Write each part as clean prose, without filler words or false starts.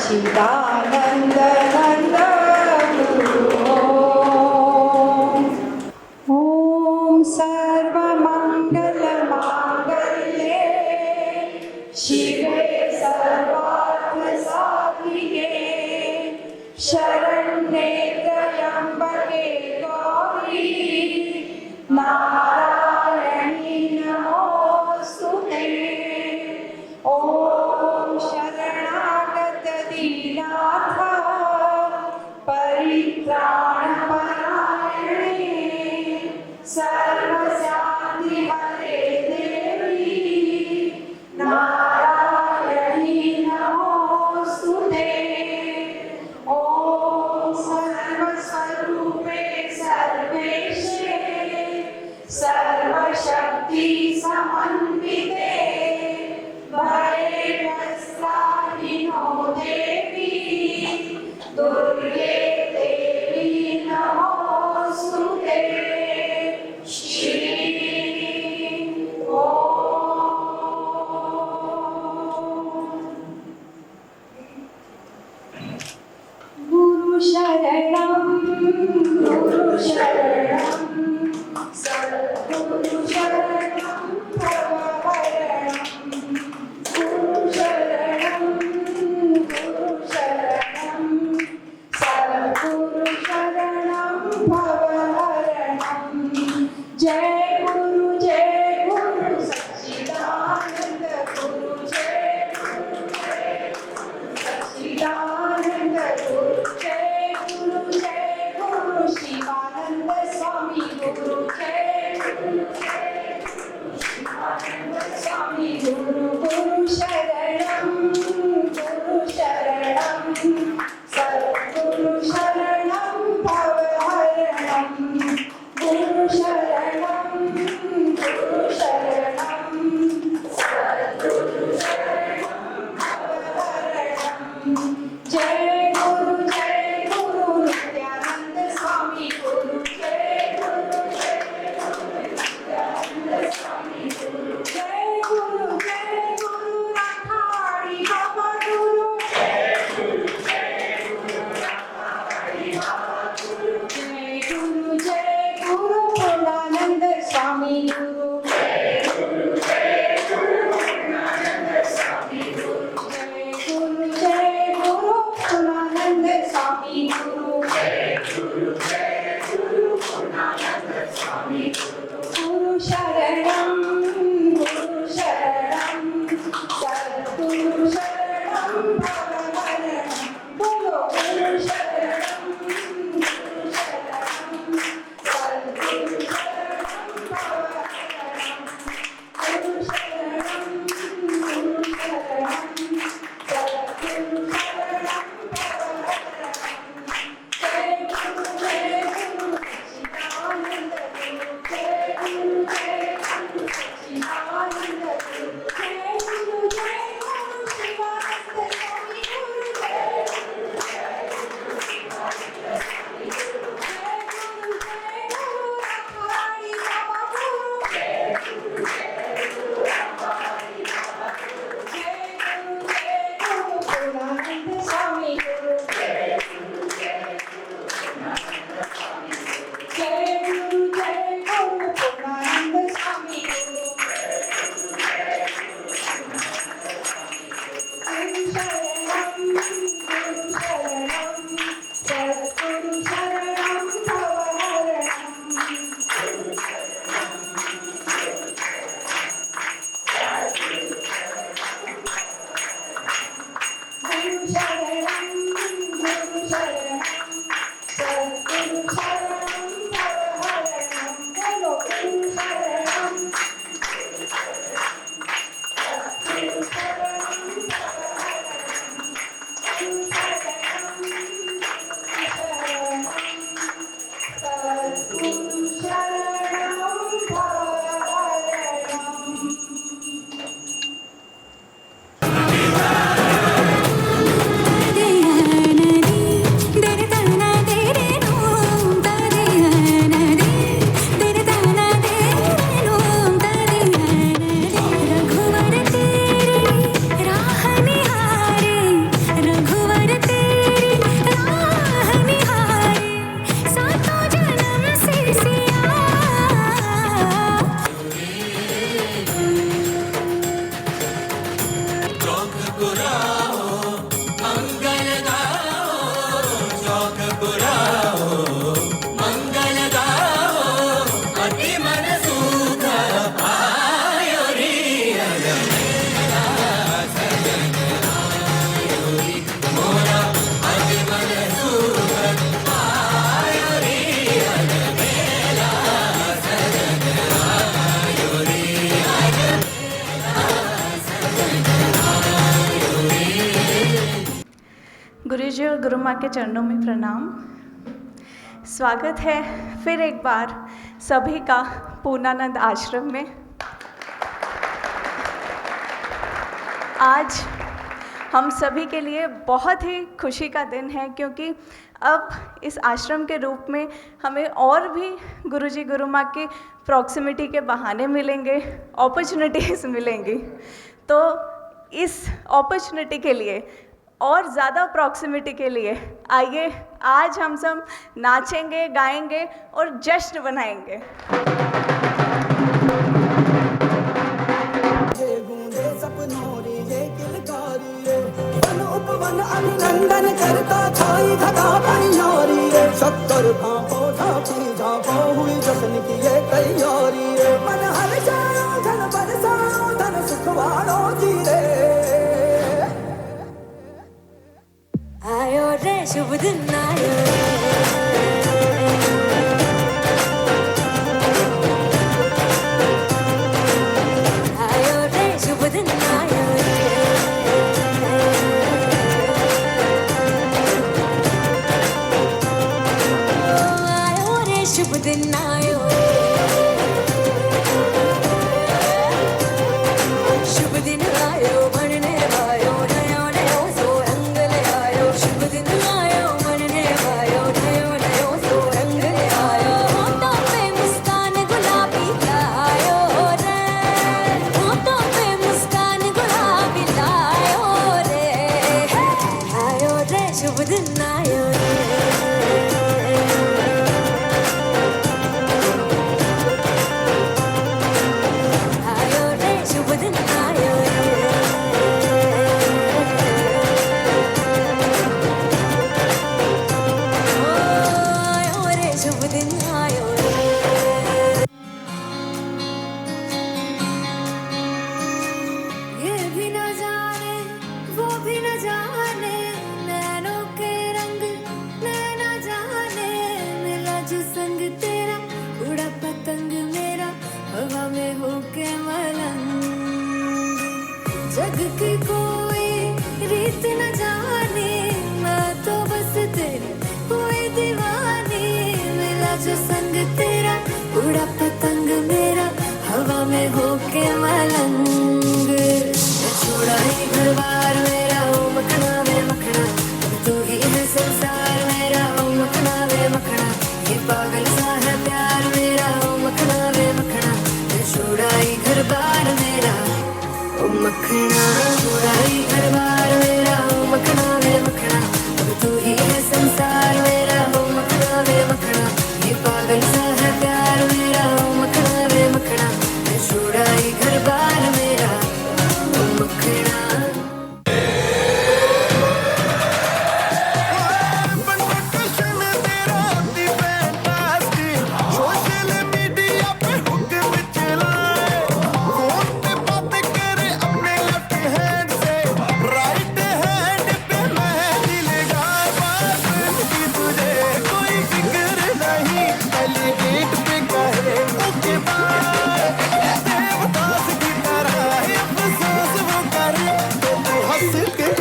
सच्चिदानंद नंद गुरु ओम सर्वमंगल मांगल्ये शिवे सर्वार्थ साधिके शरण्ये त्र्यंबके गौरी नारायणी नमोस्तुते ओम शरणागत दीनाथ परित्राण परायणे सर्वशान्ति हरे देवी नारायणी नमोस्तुते ओम सर्वस्वरूपे सर्वेशे सर्वशक्ति समन्विते भयप्रस्ताहिनो देवी दुर्गे देवी नमोस्तुते गुरु शरणं सद्गुरु शरणं भवहरणं गुरु शरणं सद्गुरु शरणं भवहरणं जय गुरु सच्चिदानंद गुरु जय सच्चिदानंद गुरु जय गुरु शिवानंद स्वामी गुरु जय गुरुजी और गुरु माँ के चरणों में प्रणाम। स्वागत है फिर एक बार सभी का पूर्णानंद आश्रम में। आज हम सभी के लिए बहुत ही खुशी का दिन है, क्योंकि अब इस आश्रम के रूप में हमें और भी गुरुजी गुरु माँ की प्रॉक्सिमिटी के बहाने मिलेंगे, अपॉर्चुनिटीज़ मिलेंगी। तो इस अपॉर्चुनिटी के लिए और ज़्यादा प्रॉक्सिमिटी के लिए आइए आज हम सब नाचेंगे, गाएंगे और जश्न बनाएंगे। अभिनंदन करता छाई घटा बनियारी रे, शक्कर भापो झापी झापो हुई जश्न की ये तैयारी रे। मन हर जाओ धन बरसाओ धन सुख वालो जी रे। आयो रे शुभ दिन आयो, आयो रे शुभ दिन आयो, आयो रे शुभ दिन आयो, शुभ दिन आयो बनने आयो नयो नयो सो रंग ले आयो। शुभ दिन आयो बनने आयो नयो नयो सो रंग ले आयो। होठों पे मुस्कान गुलाबी लायो रे, होठों पे मुस्कान गुलाबी लायो रे, आयो रे शुभ दिन आयो रे, आयो रे शुभ दिन आयो रे, आयो रे शुभ दिन आयो रे। ये भी न जाने वो भी न जाने, नैनों के रंग नैना जाने, मिला जो संग तेरा उड़ा पतंग मेरा हवा में होके मलंग। जग की कोई रीत न जाने, मैं तो बस तेरी हुई दीवानी, मिला जो संग तेरा उड़ा पतंग मेरा हवा में होके मलंग। छोड़ा ही घर बार मेरा ओ मखना वे मखना, तू ही है संसार मेरा ओ मखना वे मखना। ये पागल सा है प्यार मेरा ओ मखना वे मखना, छोड़ा ही घर बार मेरा ओ मखना। छोड़ा ही घर बार मेरा ओ मखना वे मखना, तू ही है संसार मेरा ओ मखना वे मखना। ये पागल सा है प्यार मेरा ओ मखना वे मखना, छोड़ा ही घर बार मेरा ओ मखना।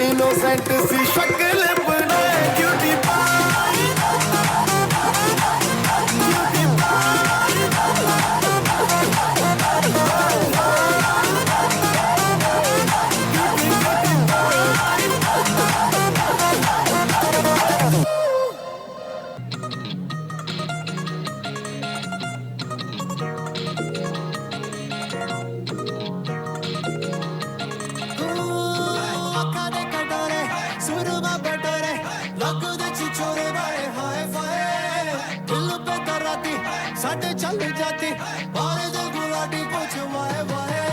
इनोसेंट सी शक्ल बनाए क्यूटी पाई, क्यूटी साढ़े चल जाती बारे दिल गुलाटी कुछ वाए वाए।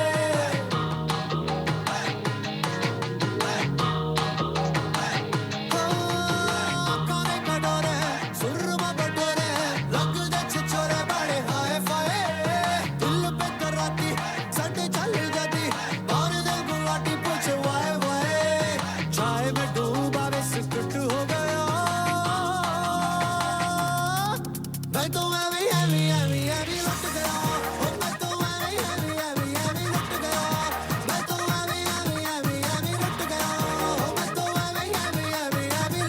काने कटोरे सुरमा बटोरे लग दे छिछोरे बड़े हाय फाए। दिल पे कराती साढ़े चल जाती बारे दिल गुलाटी कुछ वाए वाए। चाय में डूबा वे सिकट हो गया, मैं तो एवी एवी एवी एवी लुट गया, मैं तो एवी एवी एवी एवी लुट गया, मैं तो एवी एवी एवी एवी लुट गया, मैं तो एवी एवी एवी एवी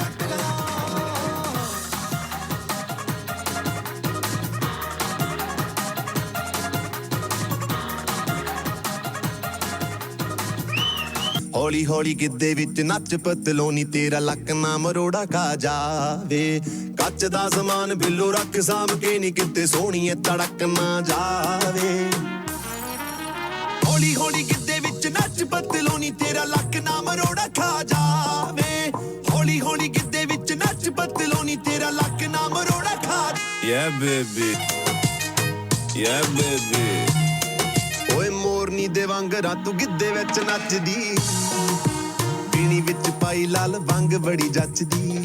ਹੌਲੀ ਹੌਲੀ ਗਿੱਧੇ ਵਿੱਚ ਨੱਚ ਪਤਲੋਨੀ ਤੇਰਾ ਲੱਕ ਨਾ ਮਰੋੜਾ ਖਾ ਜਾਵੇ ਕੱਚ ਦਾ ਸਮਾਨ ਬਿੱਲੋ ਰੱਖ ਸਾਂਭ ਕੇ ਨੀ ਕਿਤੇ ਸੋਹਣੀਏ ਤੜਕ ਨਾ ਜਾਵੇ ਹੌਲੀ ਹੌਲੀ ਗਿੱਧੇ ਵਿੱਚ ਨੱਚ ਪਤਲੋਨੀ ਤੇਰਾ ਲੱਕ ਨਾ ਮਰੋੜਾ ਖਾ ਜਾਵੇ ਹੌਲੀ ਹੌਲੀ ਗਿੱਧੇ ਵਿੱਚ ਨੱਚ ਪਤਲੋਨੀ ਤੇਰਾ ਲੱਕ ਨਾ ਮਰੋੜਾ ਖਾ Yeah baby Yeah baby ਓਏ ਮੋਰਨੀ ਦੇ ਵਾਂਗਰਾਂ ਤੂੰ ਗਿੱਧੇ ਵਿੱਚ ਨੱਚਦੀ ਪੀਣੀ ਵਿੱਚ ਪਾਈ ਲਾਲ ਵੰਗ ਬੜੀ ਜੱਚਦੀ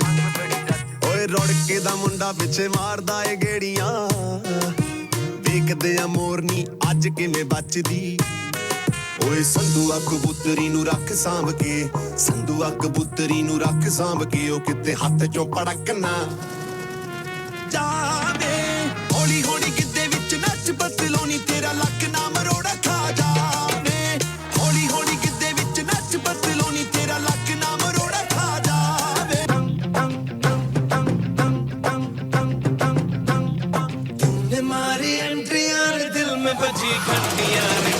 ਓਏ ਰੁੜਕੇ ਦਾ ਮੁੰਡਾ ਪਿੱਛੇ ਮਾਰਦਾ ਏ ਗੇੜੀਆਂ ਵੇਖਦੇ ਆ ਮੋਰਨੀ ਅੱਜ ਕਿਵੇਂ ਬਚਦੀ ਓਏ ਸੰਧੂਆ ਕਬੂਤਰੀ ਨੂੰ ਰੱਖ ਸਾਂਭ ਕੇ ਸੰਧੂਆ ਕਬੂਤਰੀ ਨੂੰ ਰੱਖ ਸਾਂਭ ਕੇ ਉਹ ਕਿਤੇ ਹੱਥ ਚੋਂ ਪੜਕ ਨਾ ਜਾਵੇ ਹੌਲੀ ਹੌਲੀ ਗਿੱਧੇ ਵਿੱਚ ਨੱਚ ਪਤਲੋਨੀ ਤੇਰਾ ਲੱਕ ਨਾ ਮਰੋੜਾ ਖਾ ਜਾਵੇ ਹੌਲੀ ਹੌਲੀ ਗਿੱਧੇ ਵਿੱਚ ਨੱਚ ਪਤਲੋਨੀ ਤੇਰਾ ਲੱਕ ਨਾ ਮਰੋੜਾ ਖਾ ਜਾਵੇ तूने मारी एंट्रियां रे दिल में बजी घंटियां रे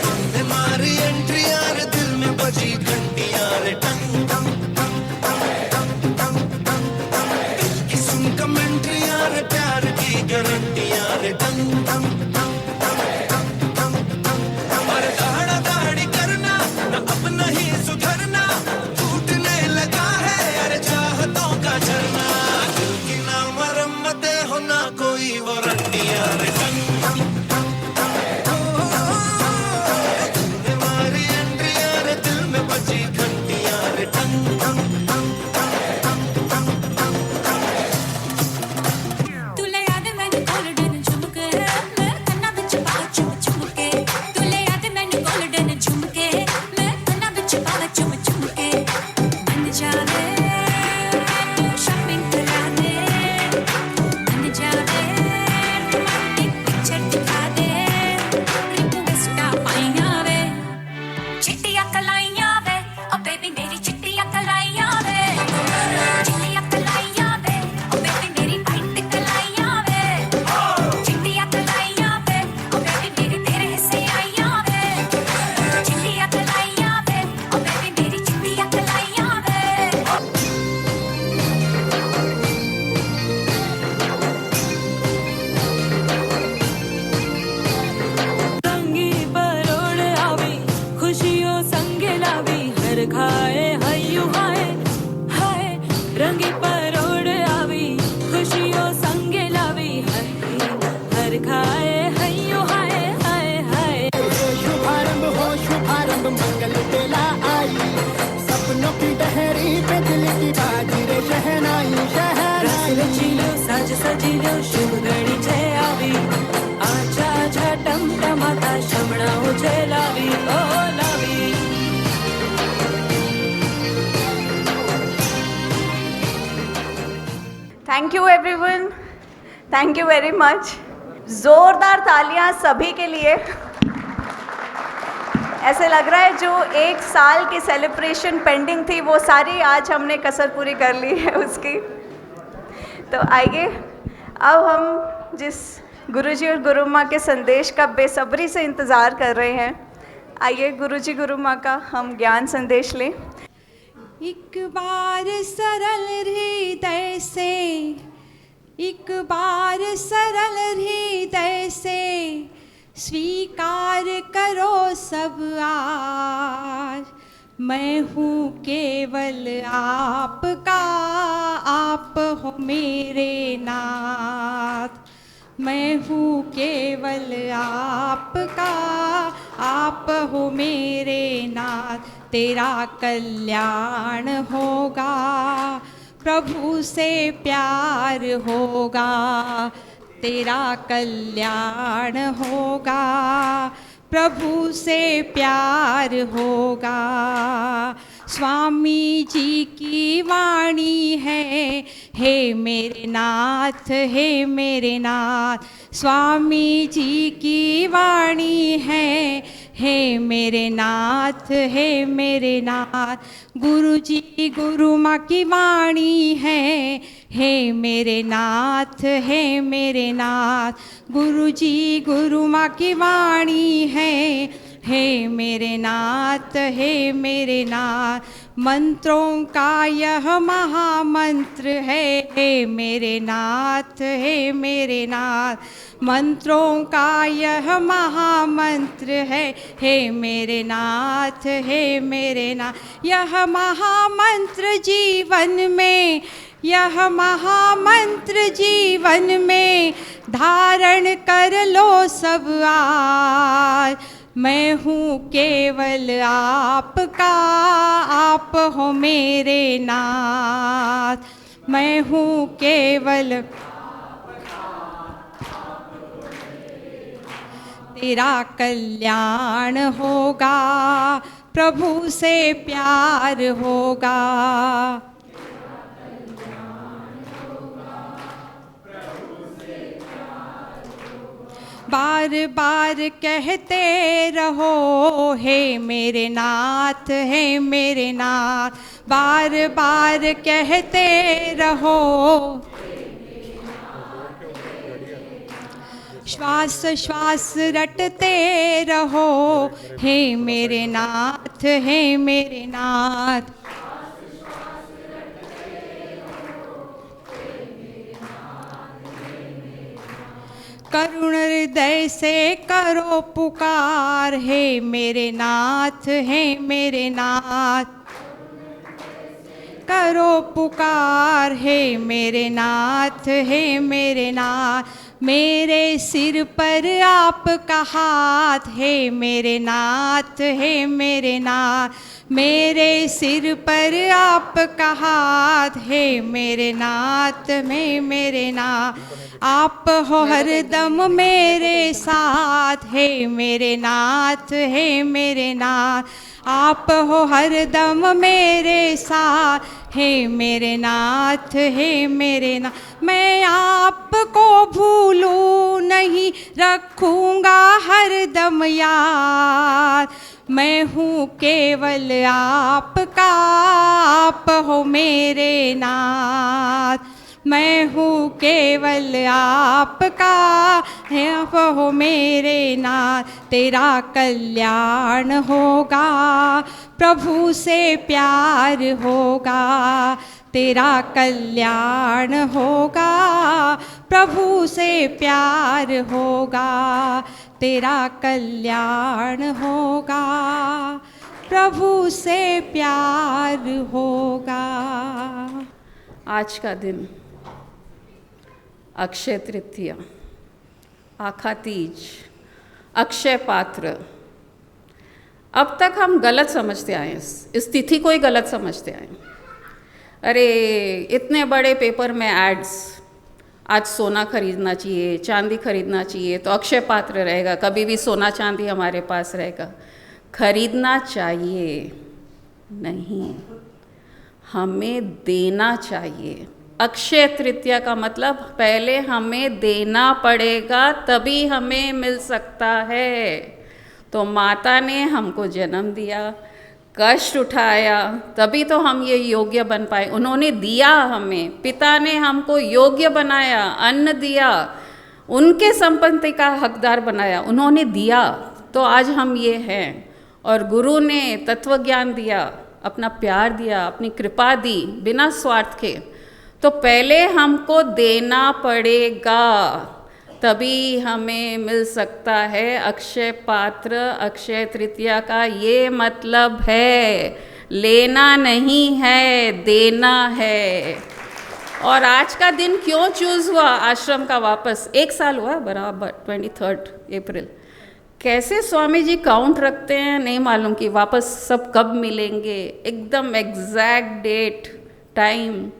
तूने मारी एंट्रियां रे दिल में बजी घंटियां रे दिल की सुन कमेंट्रियां रे प्यार की गारंटियां रे और दाड़ा दाड़ी करना न अपना ही सुधरना टूटने लगा है यार चाहतों का झरना दिल की ना मरम्मतें हो ना कोई वारंटियां रे तूने मारी एंट्रियां रे दिल में बजी घंटियां रे तुले याद मैंने गोल्डन झुमके मैं कन्ना बिच पावा चुम चुमके तुले याद मैंने गोल्डन झुमके मैं कन्ना बिच पावा चुम चुमके बन जावे तू शॉपिंग करा दे बन जावे रोमांटिक पिक्चर दिखा दे रिक्वेस्ट पाइयां वे चिट्टियां कलाइयां वे ओ बेबी मेरी चिट्टियां कलाइयां वे चिट्टियां कलाइयां वे ओ बेबी मेरी वाइट कलाइयां वे चिट्टियां कलाइयां वे ओ बेबी मेरी तेरे हिस्से आइयां वे चिट्टियां कलाइयां वे ओ बेबी मेरी चिट्टियां कलाइयां वे रंगी परोड़ आवी खुशियों संग लावी हर खाए हयू हाय हाय रंगी परोड़ आवी खुशियों संग लावी हर खाए हयू हाय हाय हाय शुभारंभ हो शुभारंभ मंगल बेला आई सपनों की डहरी पे दिल की बाजी रे शहनाई शहनाई रचिलो साज सजिलो शुभ घड़ी जय आवी आजा झटम टमाता शमणा उजे लावी ओ लावी thank you everyone, thank you very much. ज़ोरदार तालियां सभी के लिए। ऐसे लग रहा है जो एक साल की सेलिब्रेशन पेंडिंग थी वो सारी आज हमने कसर पूरी कर ली है उसकी। तो आइए अब हम जिस गुरुजी और गुरु माँ के संदेश का बेसब्री से इंतज़ार कर रहे हैं, आइए गुरुजी गुरु माँ का हम ज्ञान संदेश लें। एक बार सरल हृदय से, एक बार सरल हृदय से स्वीकार करो सब आज। मैं हूँ केवल आपका, आप हो मेरे नाथ। मैं हूँ केवल आपका, आप हो मेरे नाथ। तेरा कल्याण होगा, प्रभु से प्यार होगा। तेरा कल्याण होगा, प्रभु से प्यार होगा। स्वामी जी की वाणी है, हे मेरे नाथ, हे मेरे नाथ। स्वामी जी की वाणी है, हे मेरे नाथ, हे मेरे नाथ। गुरु जी गुरु माँ की वाणी है, हे मेरे नाथ, हे मेरे नाथ। गुरु जी गुरु माँ की वाणी है, हे मेरे नाथ, हे मेरे नाथ। मंत्रों का यह महामंत्र है, हे मेरे नाथ, हे मेरे नाथ। मंत्रों का यह महामंत्र है, हे मेरे नाथ, हे मेरे नाथ। यह महामंत्र जीवन में, यह महामंत्र जीवन में धारण कर लो सब आज। मैं हूँ केवल आपका, आप हो मेरे नाथ। मैं हूँ केवल तेरा कल्याण होगा, प्रभु से प्यार होगा। बार बार कहते रहो, हे मेरे नाथ, हे मेरे नाथ। बार बार कहते रहो, श्वास श्वास रटते रहो, हे मेरे नाथ, हे मेरे नाथ। करुण हृदय से करो पुकार, हे मेरे नाथ, हे मेरे नाथ। करो पुकार, हे मेरे नाथ, हे मेरे नाथ। मेरे सिर पर आपका हाथ, हे मेरे नाथ, हे मेरे नाथ। मेरे सिर पर आपका हाथ, हे मेरे नाथ, मेरे नाथ। आप हो हरदम मेरे साथ, हे मेरे नाथ, हे मेरे नाथ। आप हो हरदम मेरे साथ, हे मेरे नाथ, हे मेरे नाथ। मैं आपको भूलूं नहीं, रखूँगा हरदम याद। मैं हूँ केवल आपका, आप हो मेरे नाथ। मैं हूँ केवल आपका, आप हो मेरे नाथ। तेरा कल्याण होगा, प्रभु से प्यार होगा। तेरा कल्याण होगा, प्रभु से प्यार होगा। तेरा कल्याण होगा, प्रभु से प्यार होगा। आज का दिन अक्षय तृतीया, आखा तीज, अक्षय पात्र। अब तक हम गलत समझते आए, इस तिथि को ही गलत समझते आए। अरे इतने बड़े पेपर में एड्स, आज सोना खरीदना चाहिए, चांदी खरीदना चाहिए तो अक्षय पात्र रहेगा, कभी भी सोना चांदी हमारे पास रहेगा। खरीदना चाहिए नहीं, हमें देना चाहिए। अक्षय तृतीया का मतलब पहले हमें देना पड़ेगा, तभी हमें मिल सकता है। तो माता ने हमको जन्म दिया, कष्ट उठाया, तभी तो हम ये योग्य बन पाए। उन्होंने दिया हमें, पिता ने हमको योग्य बनाया, अन्न दिया, उनके संपत्ति का हकदार बनाया, उन्होंने दिया तो आज हम ये हैं। और गुरु ने तत्व ज्ञान दिया, अपना प्यार दिया, अपनी कृपा दी बिना स्वार्थ के। तो पहले हमको देना पड़ेगा, तभी हमें मिल सकता है अक्षय पात्र। अक्षय तृतीया का ये मतलब है लेना नहीं है, देना है। और आज का दिन क्यों चूज़ हुआ आश्रम का? वापस 1 साल हुआ बराबर, 23 अप्रैल। कैसे स्वामी जी काउंट रखते हैं नहीं मालूम कि वापस सब कब मिलेंगे, एकदम एग्जैक्ट डेट टाइम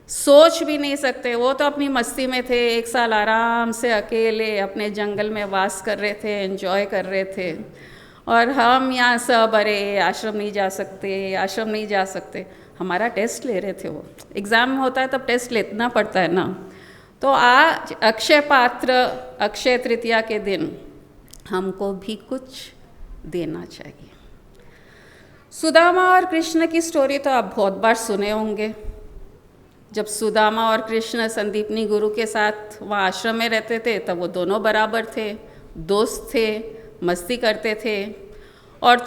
सोच भी नहीं सकते। वो तो अपनी मस्ती में थे, 1 साल आराम से अकेले अपने जंगल में वास कर रहे थे, एंजॉय कर रहे थे। और हम यहाँ सब अरे आश्रम नहीं जा सकते, आश्रम नहीं जा सकते। हमारा टेस्ट ले रहे थे, वो एग्ज़ाम होता है तब टेस्ट लेना पड़ता है ना। तो आज अक्षय पात्र, अक्षय तृतीया के दिन हमको भी कुछ देना चाहिए। सुदामा और कृष्ण की स्टोरी तो आप बहुत बार सुने होंगे। जब सुदामा और कृष्ण संदीपनी गुरु के साथ वहाँ आश्रम में रहते थे तब वो दोनों बराबर थे, दोस्त थे, मस्ती करते थे और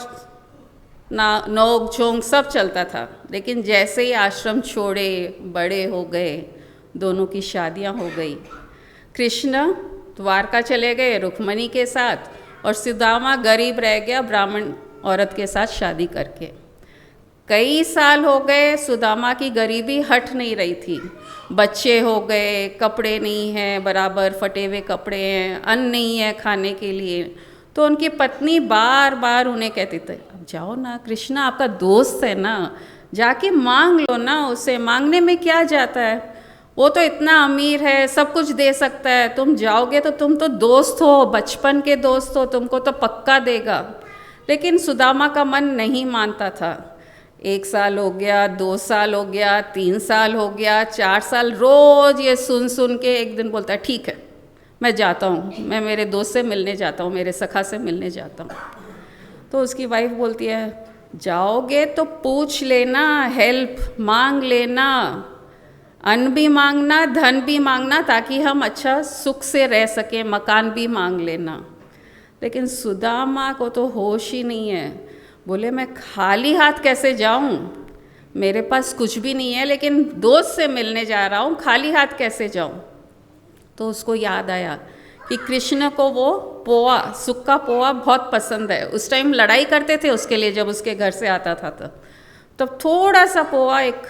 नोक झोंक सब चलता था। लेकिन जैसे ही आश्रम छोड़े, बड़े हो गए, दोनों की शादियाँ हो गई। कृष्ण द्वारका चले गए रुक्मणी के साथ और सुदामा गरीब रह गया ब्राह्मण औरत के साथ शादी करके। कई साल हो गए, सुदामा की गरीबी हट नहीं रही थी। बच्चे हो गए, कपड़े नहीं हैं, बराबर फटे हुए कपड़े हैं, अन्न नहीं है खाने के लिए। तो उनकी पत्नी बार बार उन्हें कहती थी, अब जाओ ना, कृष्णा आपका दोस्त है ना, जाके मांग लो ना उसे, मांगने में क्या जाता है, वो तो इतना अमीर है, सब कुछ दे सकता है, तुम जाओगे तो तुम तो दोस्त हो, बचपन के दोस्त हो, तुमको तो पक्का देगा। लेकिन सुदामा का मन नहीं मानता था। 1 साल हो गया, 2 साल हो गया, 3 साल हो गया, 4 साल, रोज़ ये सुन सुन के एक दिन बोलता है ठीक है मैं जाता हूँ, मैं मेरे दोस्त से मिलने जाता हूँ, मेरे सखा से मिलने जाता हूँ। तो उसकी वाइफ बोलती है जाओगे तो पूछ लेना, हेल्प मांग लेना, अन्न भी मांगना, धन भी मांगना, ताकि हम अच्छा सुख से रह सकें, मकान भी मांग लेना। लेकिन सुदामा को तो होश ही नहीं है। बोले मैं खाली हाथ कैसे जाऊं, मेरे पास कुछ भी नहीं है, लेकिन दोस्त से मिलने जा रहा हूं, खाली हाथ कैसे जाऊं। तो उसको याद आया कि कृष्ण को वो पोहा, सूखा पोहा बहुत पसंद है। उस टाइम लड़ाई करते थे उसके लिए, जब उसके घर से आता था तब थोड़ा सा पोहा एक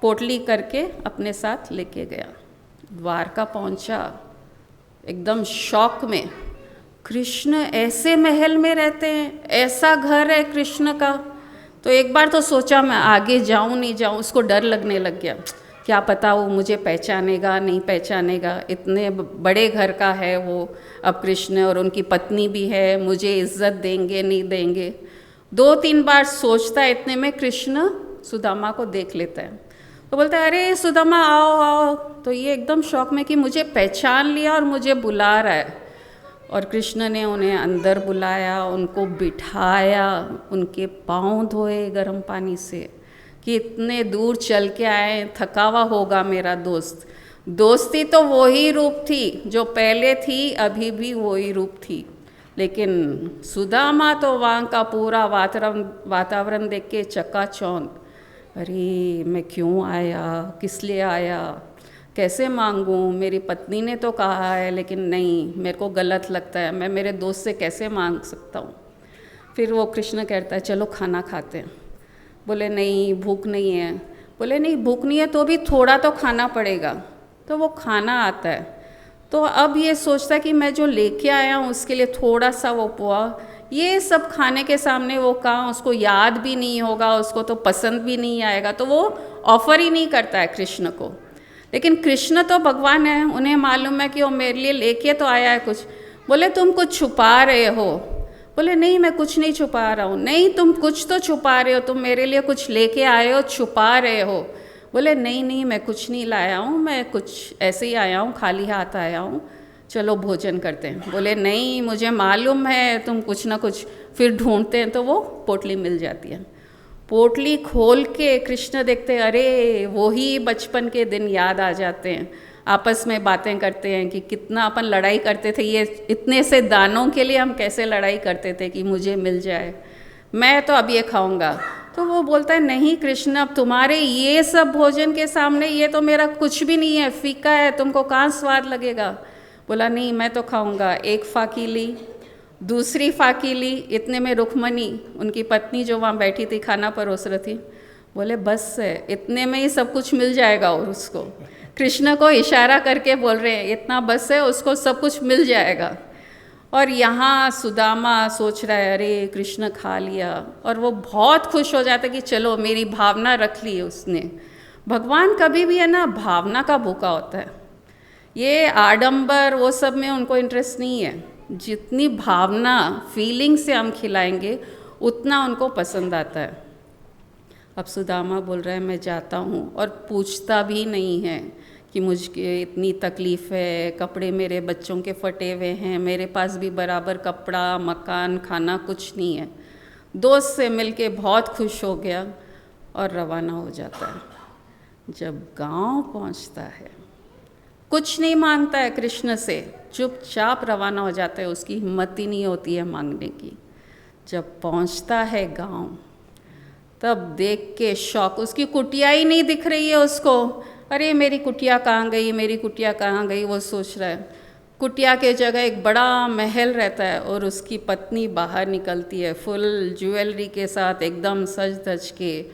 पोटली करके अपने साथ लेके गया। द्वारका पहुंचा, एकदम शॉक में, कृष्ण ऐसे महल में रहते हैं, ऐसा घर है कृष्ण का। तो एक बार तो सोचा मैं आगे जाऊं नहीं जाऊं, उसको डर लगने लग गया, क्या पता वो मुझे पहचानेगा नहीं पहचानेगा, इतने बड़े घर का है वो अब कृष्ण, और उनकी पत्नी भी है, मुझे इज्जत देंगे नहीं देंगे। 2-3 बार सोचता है, इतने में कृष्ण सुदामा को देख लेता है। तो बोलता है अरे सुदामा आओ आओ। तो ये एकदम शौक में कि मुझे पहचान लिया और मुझे बुला रहा है। और कृष्ण ने उन्हें अंदर बुलाया, उनको बिठाया, उनके पाँव धोए गर्म पानी से कि इतने दूर चल के आए, थका हुआ होगा मेरा दोस्त। दोस्ती तो वही रूप थी जो पहले थी, अभी भी वही रूप थी। लेकिन सुदामा तो वहाँ का पूरा वातावरण देख के चकाचौंध, अरे मैं क्यों आया, किस लिए आया, कैसे मांगूं, मेरी पत्नी ने तो कहा है लेकिन नहीं, मेरे को गलत लगता है, मैं मेरे दोस्त से कैसे मांग सकता हूँ। फिर वो कृष्ण कहता है चलो खाना खाते हैं। बोले नहीं भूख नहीं है। बोले नहीं भूख नहीं है तो भी थोड़ा तो खाना पड़ेगा। तो वो खाना आता है। तो अब ये सोचता है कि मैं जो लेके आया हूँ उसके लिए थोड़ा सा वो पोहा, ये सब खाने के सामने वो कहाँ, उसको याद भी नहीं होगा, उसको तो पसंद भी नहीं आएगा, तो वो ऑफ़र ही नहीं करता है कृष्ण को। लेकिन कृष्ण तो भगवान है, उन्हें मालूम है कि वो मेरे लिए लेके तो आया है कुछ। बोले तुम कुछ छुपा रहे हो। बोले नहीं मैं कुछ नहीं छुपा रहा हूँ। नहीं तुम कुछ तो छुपा रहे हो, तुम मेरे लिए कुछ लेके आए हो, छुपा रहे हो। बोले नहीं नहीं मैं कुछ नहीं लाया हूँ, मैं कुछ ऐसे ही आया हूँ, खाली हाथ आया हूँ, चलो भोजन करते हैं। बोले नहीं मुझे मालूम है तुम कुछ ना कुछ। फिर ढूंढते हैं तो वो पोटली मिल जाती है। पोटली खोल के कृष्ण देखते हैं, अरे वही बचपन के दिन याद आ जाते हैं। आपस में बातें करते हैं कि कितना अपन लड़ाई करते थे, ये इतने से दानों के लिए हम कैसे लड़ाई करते थे कि मुझे मिल जाए, मैं तो अब ये खाऊंगा। तो वो बोलता है नहीं कृष्ण, अब तुम्हारे ये सब भोजन के सामने ये तो मेरा कुछ भी नहीं है, फीका है, तुमको कहाँ स्वाद लगेगा। बोला नहीं मैं तो खाऊंगा। एक फाकी ली, दूसरी फाकी ली, इतने में रुक्मणी उनकी पत्नी जो वहाँ बैठी थी खाना परोस रही थी, बोले बस है, इतने में ही सब कुछ मिल जाएगा। और उसको कृष्ण को इशारा करके बोल रहे हैं इतना बस है, उसको सब कुछ मिल जाएगा। और यहाँ सुदामा सोच रहा है अरे कृष्ण खा लिया, और वो बहुत खुश हो जाता है कि चलो मेरी भावना रख ली उसने। भगवान कभी भी है ना भावना का भूखा होता है, ये आडंबर वो सब में उनको इंटरेस्ट नहीं है। जितनी भावना फीलिंग से हम खिलाएंगे उतना उनको पसंद आता है। अब सुदामा बोल रहा है मैं जाता हूँ, और पूछता भी नहीं है कि मुझे इतनी तकलीफ़ है, कपड़े मेरे बच्चों के फटे हुए हैं, मेरे पास भी बराबर कपड़ा मकान खाना कुछ नहीं है। दोस्त से मिलके बहुत खुश हो गया और रवाना हो जाता है। जब गांव पहुंचता है, कुछ नहीं मांगता है कृष्ण से, चुपचाप रवाना हो जाता है, उसकी हिम्मत ही नहीं होती है मांगने की। जब पहुंचता है गांव, तब देख के शौक, उसकी कुटिया ही नहीं दिख रही है उसको। अरे मेरी कुटिया कहाँ गई, मेरी कुटिया कहाँ गई, वो सोच रहा है। कुटिया के जगह एक बड़ा महल रहता है और उसकी पत्नी बाहर निकलती है फुल ज्वेलरी के साथ, एकदम सज धज के,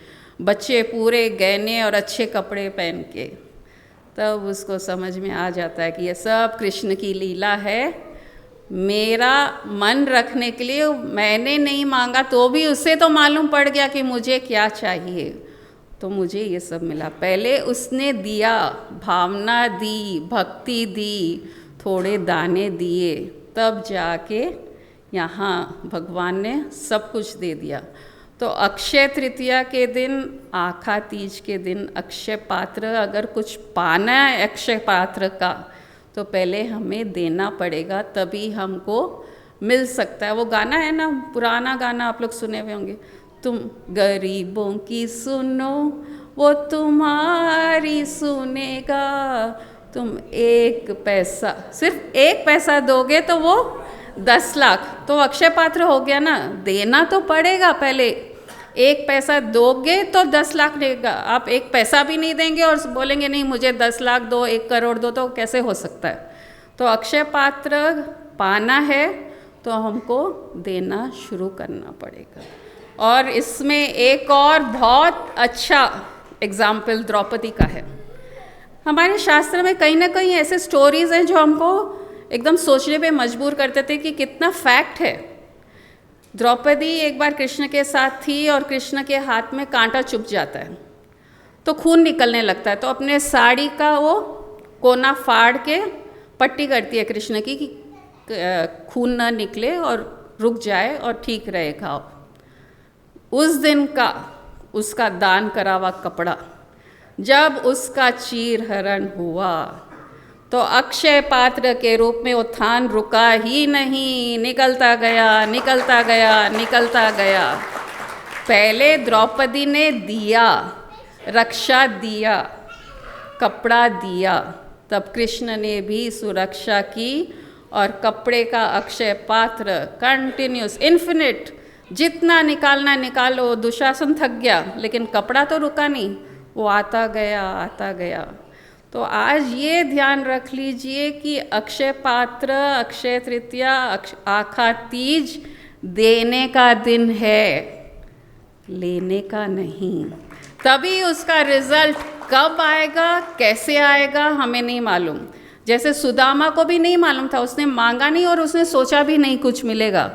बच्चे पूरे गहने और अच्छे कपड़े पहन के। तब उसको समझ में आ जाता है कि ये सब कृष्ण की लीला है। मेरा मन रखने के लिए मैंने नहीं मांगा तो भी उससे तो मालूम पड़ गया कि मुझे क्या चाहिए, तो मुझे ये सब मिला। पहले उसने दिया, भावना दी, भक्ति दी, थोड़े दाने दिए, तब जाके यहाँ भगवान ने सब कुछ दे दिया। तो अक्षय तृतीया के दिन, आखा तीज के दिन अक्षय पात्र, अगर कुछ पाना है अक्षय पात्र का तो पहले हमें देना पड़ेगा, तभी हमको मिल सकता है। वो गाना है ना, पुराना गाना आप लोग सुने हुए होंगे, तुम गरीबों की सुनो वो तुम्हारी सुनेगा, तुम एक पैसा, सिर्फ एक पैसा दोगे तो वो 10 लाख, तो अक्षय पात्र हो गया ना। देना तो पड़ेगा पहले, एक पैसा दोगे तो 10 लाख देगा। आप एक पैसा भी नहीं देंगे और बोलेंगे नहीं मुझे 10 लाख दो, 1 करोड़ दो, तो कैसे हो सकता है। तो अक्षय पात्र पाना है तो हमको देना शुरू करना पड़ेगा। और इसमें एक और बहुत अच्छा एग्जाम्पल द्रौपदी का है। हमारे शास्त्र में कहीं ना कहीं ऐसे स्टोरीज़ हैं जो हमको एकदम सोचने पे मजबूर करते थे कि कितना फैक्ट है। द्रौपदी एक बार कृष्ण के साथ थी और कृष्ण के हाथ में कांटा चुभ जाता है तो खून निकलने लगता है, तो अपने साड़ी का वो कोना फाड़ के पट्टी करती है कृष्ण की कि खून ना निकले और रुक जाए और ठीक रहे घाव। उस दिन का उसका दान करा हुआ कपड़ा जब उसका चीर हरण हुआ तो अक्षय पात्र के रूप में वो थान रुका ही नहीं, निकलता गया, निकलता गया, निकलता गया। पहले द्रौपदी ने दिया, रक्षा दिया, कपड़ा दिया, तब कृष्ण ने भी सुरक्षा की और कपड़े का अक्षय पात्र कंटिन्यूस इन्फिनिट, जितना निकालना निकालो। दुशासन थक गया लेकिन कपड़ा तो रुका नहीं, वो आता गया, आता गया। तो आज ये ध्यान रख लीजिए कि अक्षय पात्र, अक्षय तृतीया, आखा तीज देने का दिन है, लेने का नहीं। तभी उसका रिजल्ट कब आएगा, कैसे आएगा, हमें नहीं मालूम। जैसे सुदामा को भी नहीं मालूम था, उसने मांगा नहीं और उसने सोचा भी नहीं कुछ मिलेगा,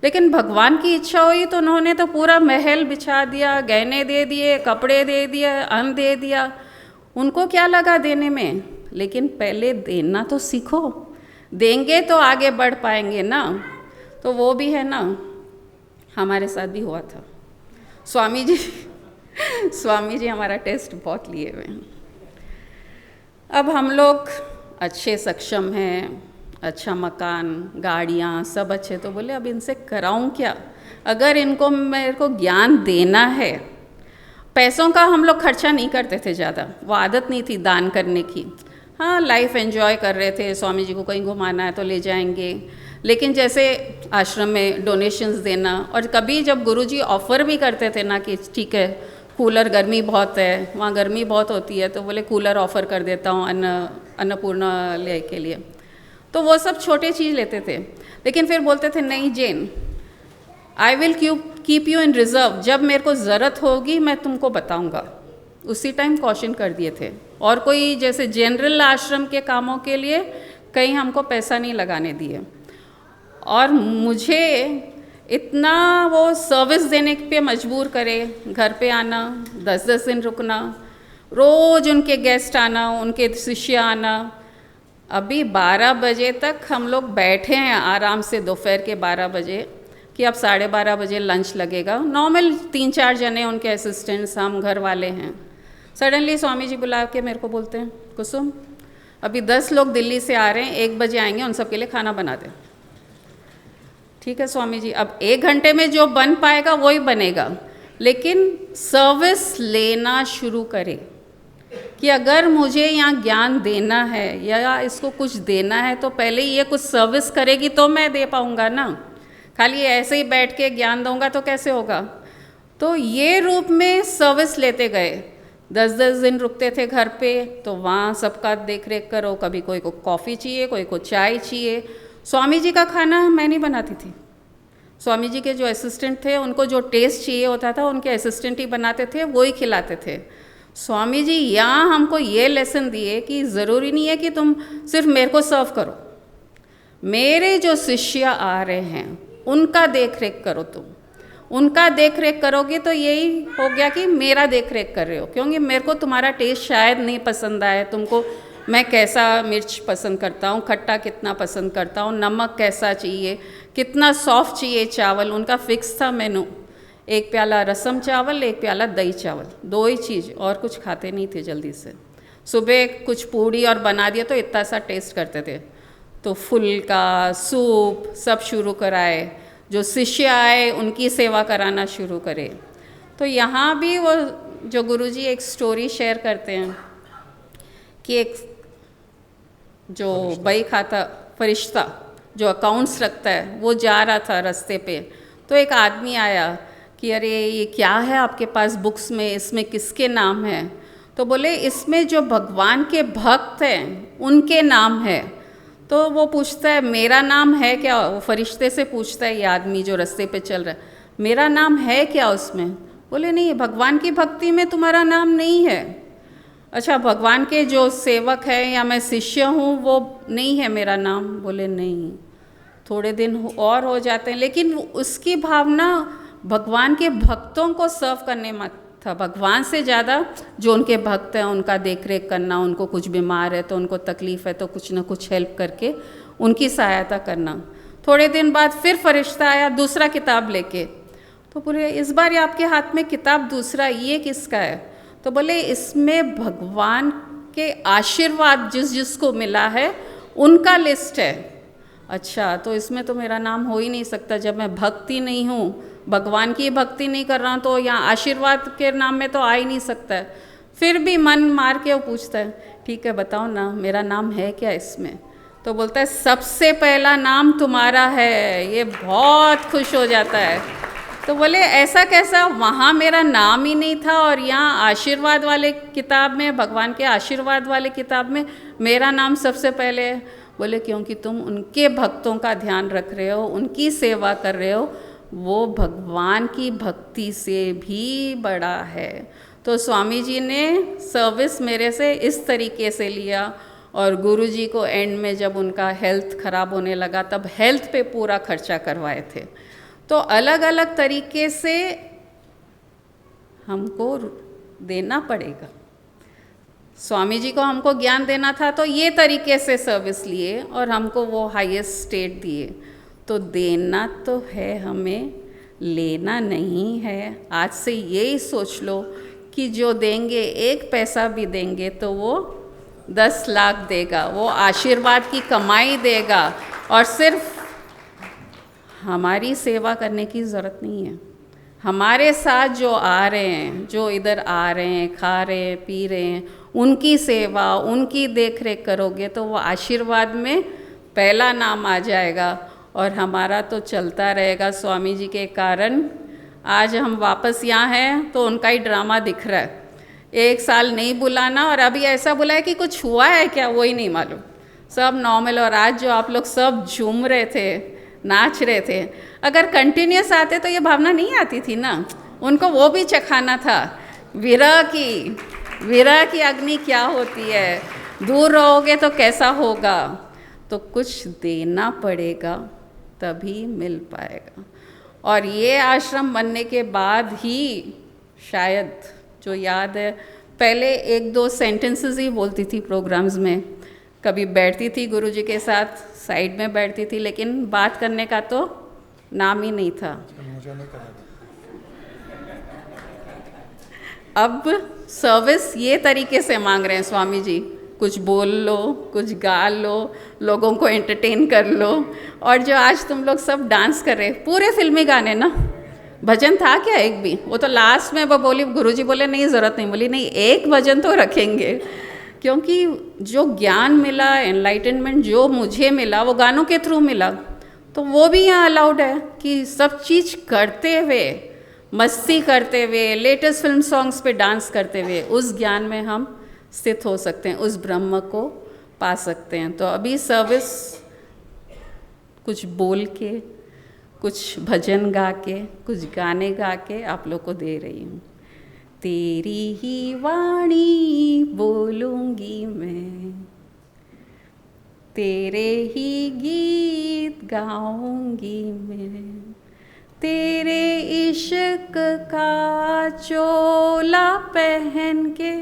लेकिन भगवान की इच्छा हुई तो उन्होंने तो पूरा महल बिछा दिया, गहने दे दिए, कपड़े दे दिए, अन्न दे दिया। उनको क्या लगा देने में, लेकिन पहले देना तो सीखो, देंगे तो आगे बढ़ पाएंगे ना। तो वो भी है ना, हमारे साथ भी हुआ था। स्वामी जी हमारा टेस्ट बहुत लिए हुए हैं। अब हम लोग अच्छे सक्षम हैं, अच्छा मकान, गाड़ियाँ सब अच्छे, तो बोले अब इनसे कराऊं क्या। अगर इनको मेरे को ज्ञान देना है, पैसों का हम लोग खर्चा नहीं करते थे ज़्यादा, वो आदत नहीं थी दान करने की। हाँ, लाइफ एंजॉय कर रहे थे, स्वामी जी को कहीं घुमाना है तो ले जाएंगे, लेकिन जैसे आश्रम में डोनेशंस देना, और कभी जब गुरुजी ऑफ़र भी करते थे ना कि ठीक है कूलर, गर्मी बहुत है, वहाँ गर्मी बहुत होती है, तो बोले कूलर ऑफ़र कर देता हूँ अन्नपूर्णालय के लिए, तो वो सब छोटे चीज़ लेते थे। लेकिन फिर बोलते थे नहीं Jen, I will keep you in reserve, जब मेरे को ज़रूरत होगी मैं तुमको बताऊंगा। उसी टाइम कॉशन कर दिए थे। और कोई जैसे जनरल आश्रम के कामों के लिए कहीं हमको पैसा नहीं लगाने दिए। और मुझे इतना वो सर्विस देने पे मजबूर करे, घर पे आना, 10-10 दिन रुकना, रोज़ उनके गेस्ट आना, उनके शिष्य आना। अभी 12 बजे तक हम लोग बैठे हैं आराम से, दोपहर के 12 बजे कि अब 12:30 बजे लंच लगेगा। नॉर्मल 3-4 जने उनके असिस्टेंट्स, हम घर वाले हैं। सडनली स्वामी जी बुला के मेरे को बोलते हैं, कुसुम अभी 10 लोग दिल्ली से आ रहे हैं, 1 बजे आएंगे, उन सब के लिए खाना बना दें। ठीक है स्वामी जी, अब 1 घंटे में जो बन पाएगा वही बनेगा, लेकिन सर्विस लेना शुरू करें। कि अगर मुझे यहाँ ज्ञान देना है या इसको कुछ देना है तो पहले ये कुछ सर्विस करेगी तो मैं दे पाऊँगा ना, खाली ऐसे ही बैठ के ज्ञान दूंगा तो कैसे होगा। तो ये रूप में सर्विस लेते गए, 10-10 दिन रुकते थे घर पे, तो वहाँ सबका देख रेख करो, कभी कोई को कॉफ़ी चाहिए, कोई को चाय चाहिए। स्वामी जी का खाना मैं नहीं बनाती थी, स्वामी जी के जो असिस्टेंट थे उनको जो टेस्ट चाहिए होता था उनके असिस्टेंट ही बनाते थे, वो ही खिलाते थे। स्वामी जी यहाँ हमको ये लेसन दिए कि ज़रूरी नहीं है कि तुम सिर्फ मेरे को सर्व करो, मेरे जो शिष्य आ रहे हैं उनका देख रेख करो। तुम उनका देख रेख करोगे तो यही हो गया कि मेरा देख रेख कर रहे हो, क्योंकि मेरे को तुम्हारा टेस्ट शायद नहीं पसंद आए, तुमको मैं कैसा मिर्च पसंद करता हूँ, खट्टा कितना पसंद करता हूँ, नमक कैसा चाहिए, कितना सॉफ्ट चाहिए चावल। उनका फिक्स था मेनू, 1 प्याला रसम चावल, 1 प्याला दही चावल, 2 ही चीज़, और कुछ खाते नहीं थे जल्दी से। सुबह कुछ पूड़ी और बना दिया तो इतना सा टेस्ट करते थे। तो फुल्का, सूप सब शुरू कराए, जो शिष्य आए उनकी सेवा कराना शुरू करे। तो यहाँ भी वो जो गुरुजी एक स्टोरी शेयर करते हैं कि एक जो बही खाता फरिश्ता जो अकाउंट्स रखता है वो जा रहा था रास्ते पे, तो एक आदमी आया कि अरे ये क्या है आपके पास बुक्स में, इसमें किसके नाम हैं? तो बोले इसमें जो भगवान के भक्त हैं उनके नाम है। तो वो पूछता है मेरा नाम है क्या? वो फरिश्ते से पूछता है ये आदमी जो रास्ते पे चल रहा है, मेरा नाम है क्या उसमें? बोले नहीं, भगवान की भक्ति में तुम्हारा नाम नहीं है। अच्छा, भगवान के जो सेवक है या मैं शिष्य हूँ वो नहीं है मेरा नाम? बोले नहीं। थोड़े दिन और हो जाते हैं, लेकिन उसकी भावना भगवान के भक्तों को सर्व करने में था, भगवान से ज़्यादा जो उनके भक्त हैं उनका देख रेख करना, उनको कुछ बीमार है तो उनको तकलीफ़ है तो कुछ ना कुछ हेल्प करके उनकी सहायता करना। थोड़े दिन बाद फिर फरिश्ता आया दूसरा किताब लेके, तो बोले इस बार ये आपके हाथ में किताब दूसरा, ये किसका है? तो बोले इसमें भगवान के आशीर्वाद जिस जिसको मिला है उनका लिस्ट है। अच्छा, तो इसमें तो मेरा नाम हो ही नहीं सकता, जब मैं भक्ति नहीं हूँ, भगवान की भक्ति नहीं कर रहा हूँ, तो यहाँ आशीर्वाद के नाम में तो आ ही नहीं सकता है। फिर भी मन मार के वो पूछता है ठीक है बताओ ना मेरा नाम है क्या इसमें? तो बोलता है सबसे पहला नाम तुम्हारा है। ये बहुत खुश हो जाता है। तो बोले ऐसा कैसा, वहाँ मेरा नाम ही नहीं था और यहाँ आशीर्वाद वाले किताब में, भगवान के आशीर्वाद वाले किताब में मेरा नाम सबसे पहले है। बोले क्योंकि तुम उनके भक्तों का ध्यान रख रहे हो, उनकी सेवा कर रहे हो, वो भगवान की भक्ति से भी बड़ा है। तो स्वामी जी ने सर्विस मेरे से इस तरीके से लिया, और गुरु जी को एंड में जब उनका हेल्थ ख़राब होने लगा तब हेल्थ पे पूरा खर्चा करवाए थे। तो अलग अलग तरीके से हमको देना पड़ेगा। स्वामी जी को हमको ज्ञान देना था तो ये तरीके से सर्विस लिए और हमको वो हाईएस्ट स्टेट दिए। तो देना तो है हमें, लेना नहीं है। आज से यही सोच लो कि जो देंगे, 1 पैसा भी देंगे तो वो 10 लाख देगा, वो आशीर्वाद की कमाई देगा। और सिर्फ हमारी सेवा करने की ज़रूरत नहीं है, हमारे साथ जो आ रहे हैं, जो इधर आ रहे हैं, खा रहे हैं, पी रहे हैं, उनकी सेवा, उनकी देख रेख करोगे तो वो आशीर्वाद में पहला नाम आ जाएगा और हमारा तो चलता रहेगा। स्वामी जी के कारण आज हम वापस यहाँ हैं तो उनका ही ड्रामा दिख रहा है। 1 साल नहीं बुलाना और अभी ऐसा बुलाया कि कुछ हुआ है क्या वो ही नहीं मालूम, सब नॉर्मल। और आज जो आप लोग सब झूम रहे थे, नाच रहे थे, अगर कंटिन्यूस आते तो ये भावना नहीं आती थी ना। उनको वो भी चखाना था, विरह की अग्नि क्या होती है, दूर रहोगे तो कैसा होगा। तो कुछ देना पड़ेगा तभी मिल पाएगा। और ये आश्रम बनने के बाद ही शायद, जो याद है, पहले 1-2 सेंटेंसेस ही बोलती थी प्रोग्राम्स में, कभी बैठती थी गुरुजी के साथ, साइड में बैठती थी, लेकिन बात करने का तो नाम ही नहीं था। अब सर्विस ये तरीके से मांग रहे हैं स्वामी जी, कुछ बोल लो, कुछ गा लो, लोगों को एंटरटेन कर लो। और जो आज तुम लोग सब डांस कर रहे, पूरे फिल्मी गाने ना, भजन था क्या एक भी? वो तो लास्ट में वो बोली, गुरुजी बोले नहीं ज़रूरत नहीं, बोली नहीं एक भजन तो रखेंगे, क्योंकि जो ज्ञान मिला, एनलाइटनमेंट जो मुझे मिला वो गानों के थ्रू मिला, तो वो भी यहाँ अलाउड है कि सब चीज़ करते हुए, मस्ती करते हुए, लेटेस्ट फिल्म सॉन्ग्स पे डांस करते हुए उस ज्ञान में हम स्थित हो सकते हैं, उस ब्रह्म को पा सकते हैं। तो अभी सर्विस कुछ बोल के, कुछ भजन गा के, कुछ गाने गा के आप लोग को दे रही हूँ। तेरी ही वाणी बोलूँगी मैं, तेरे ही गीत गाऊंगी मैं, तेरे इश्क का चोला पहन के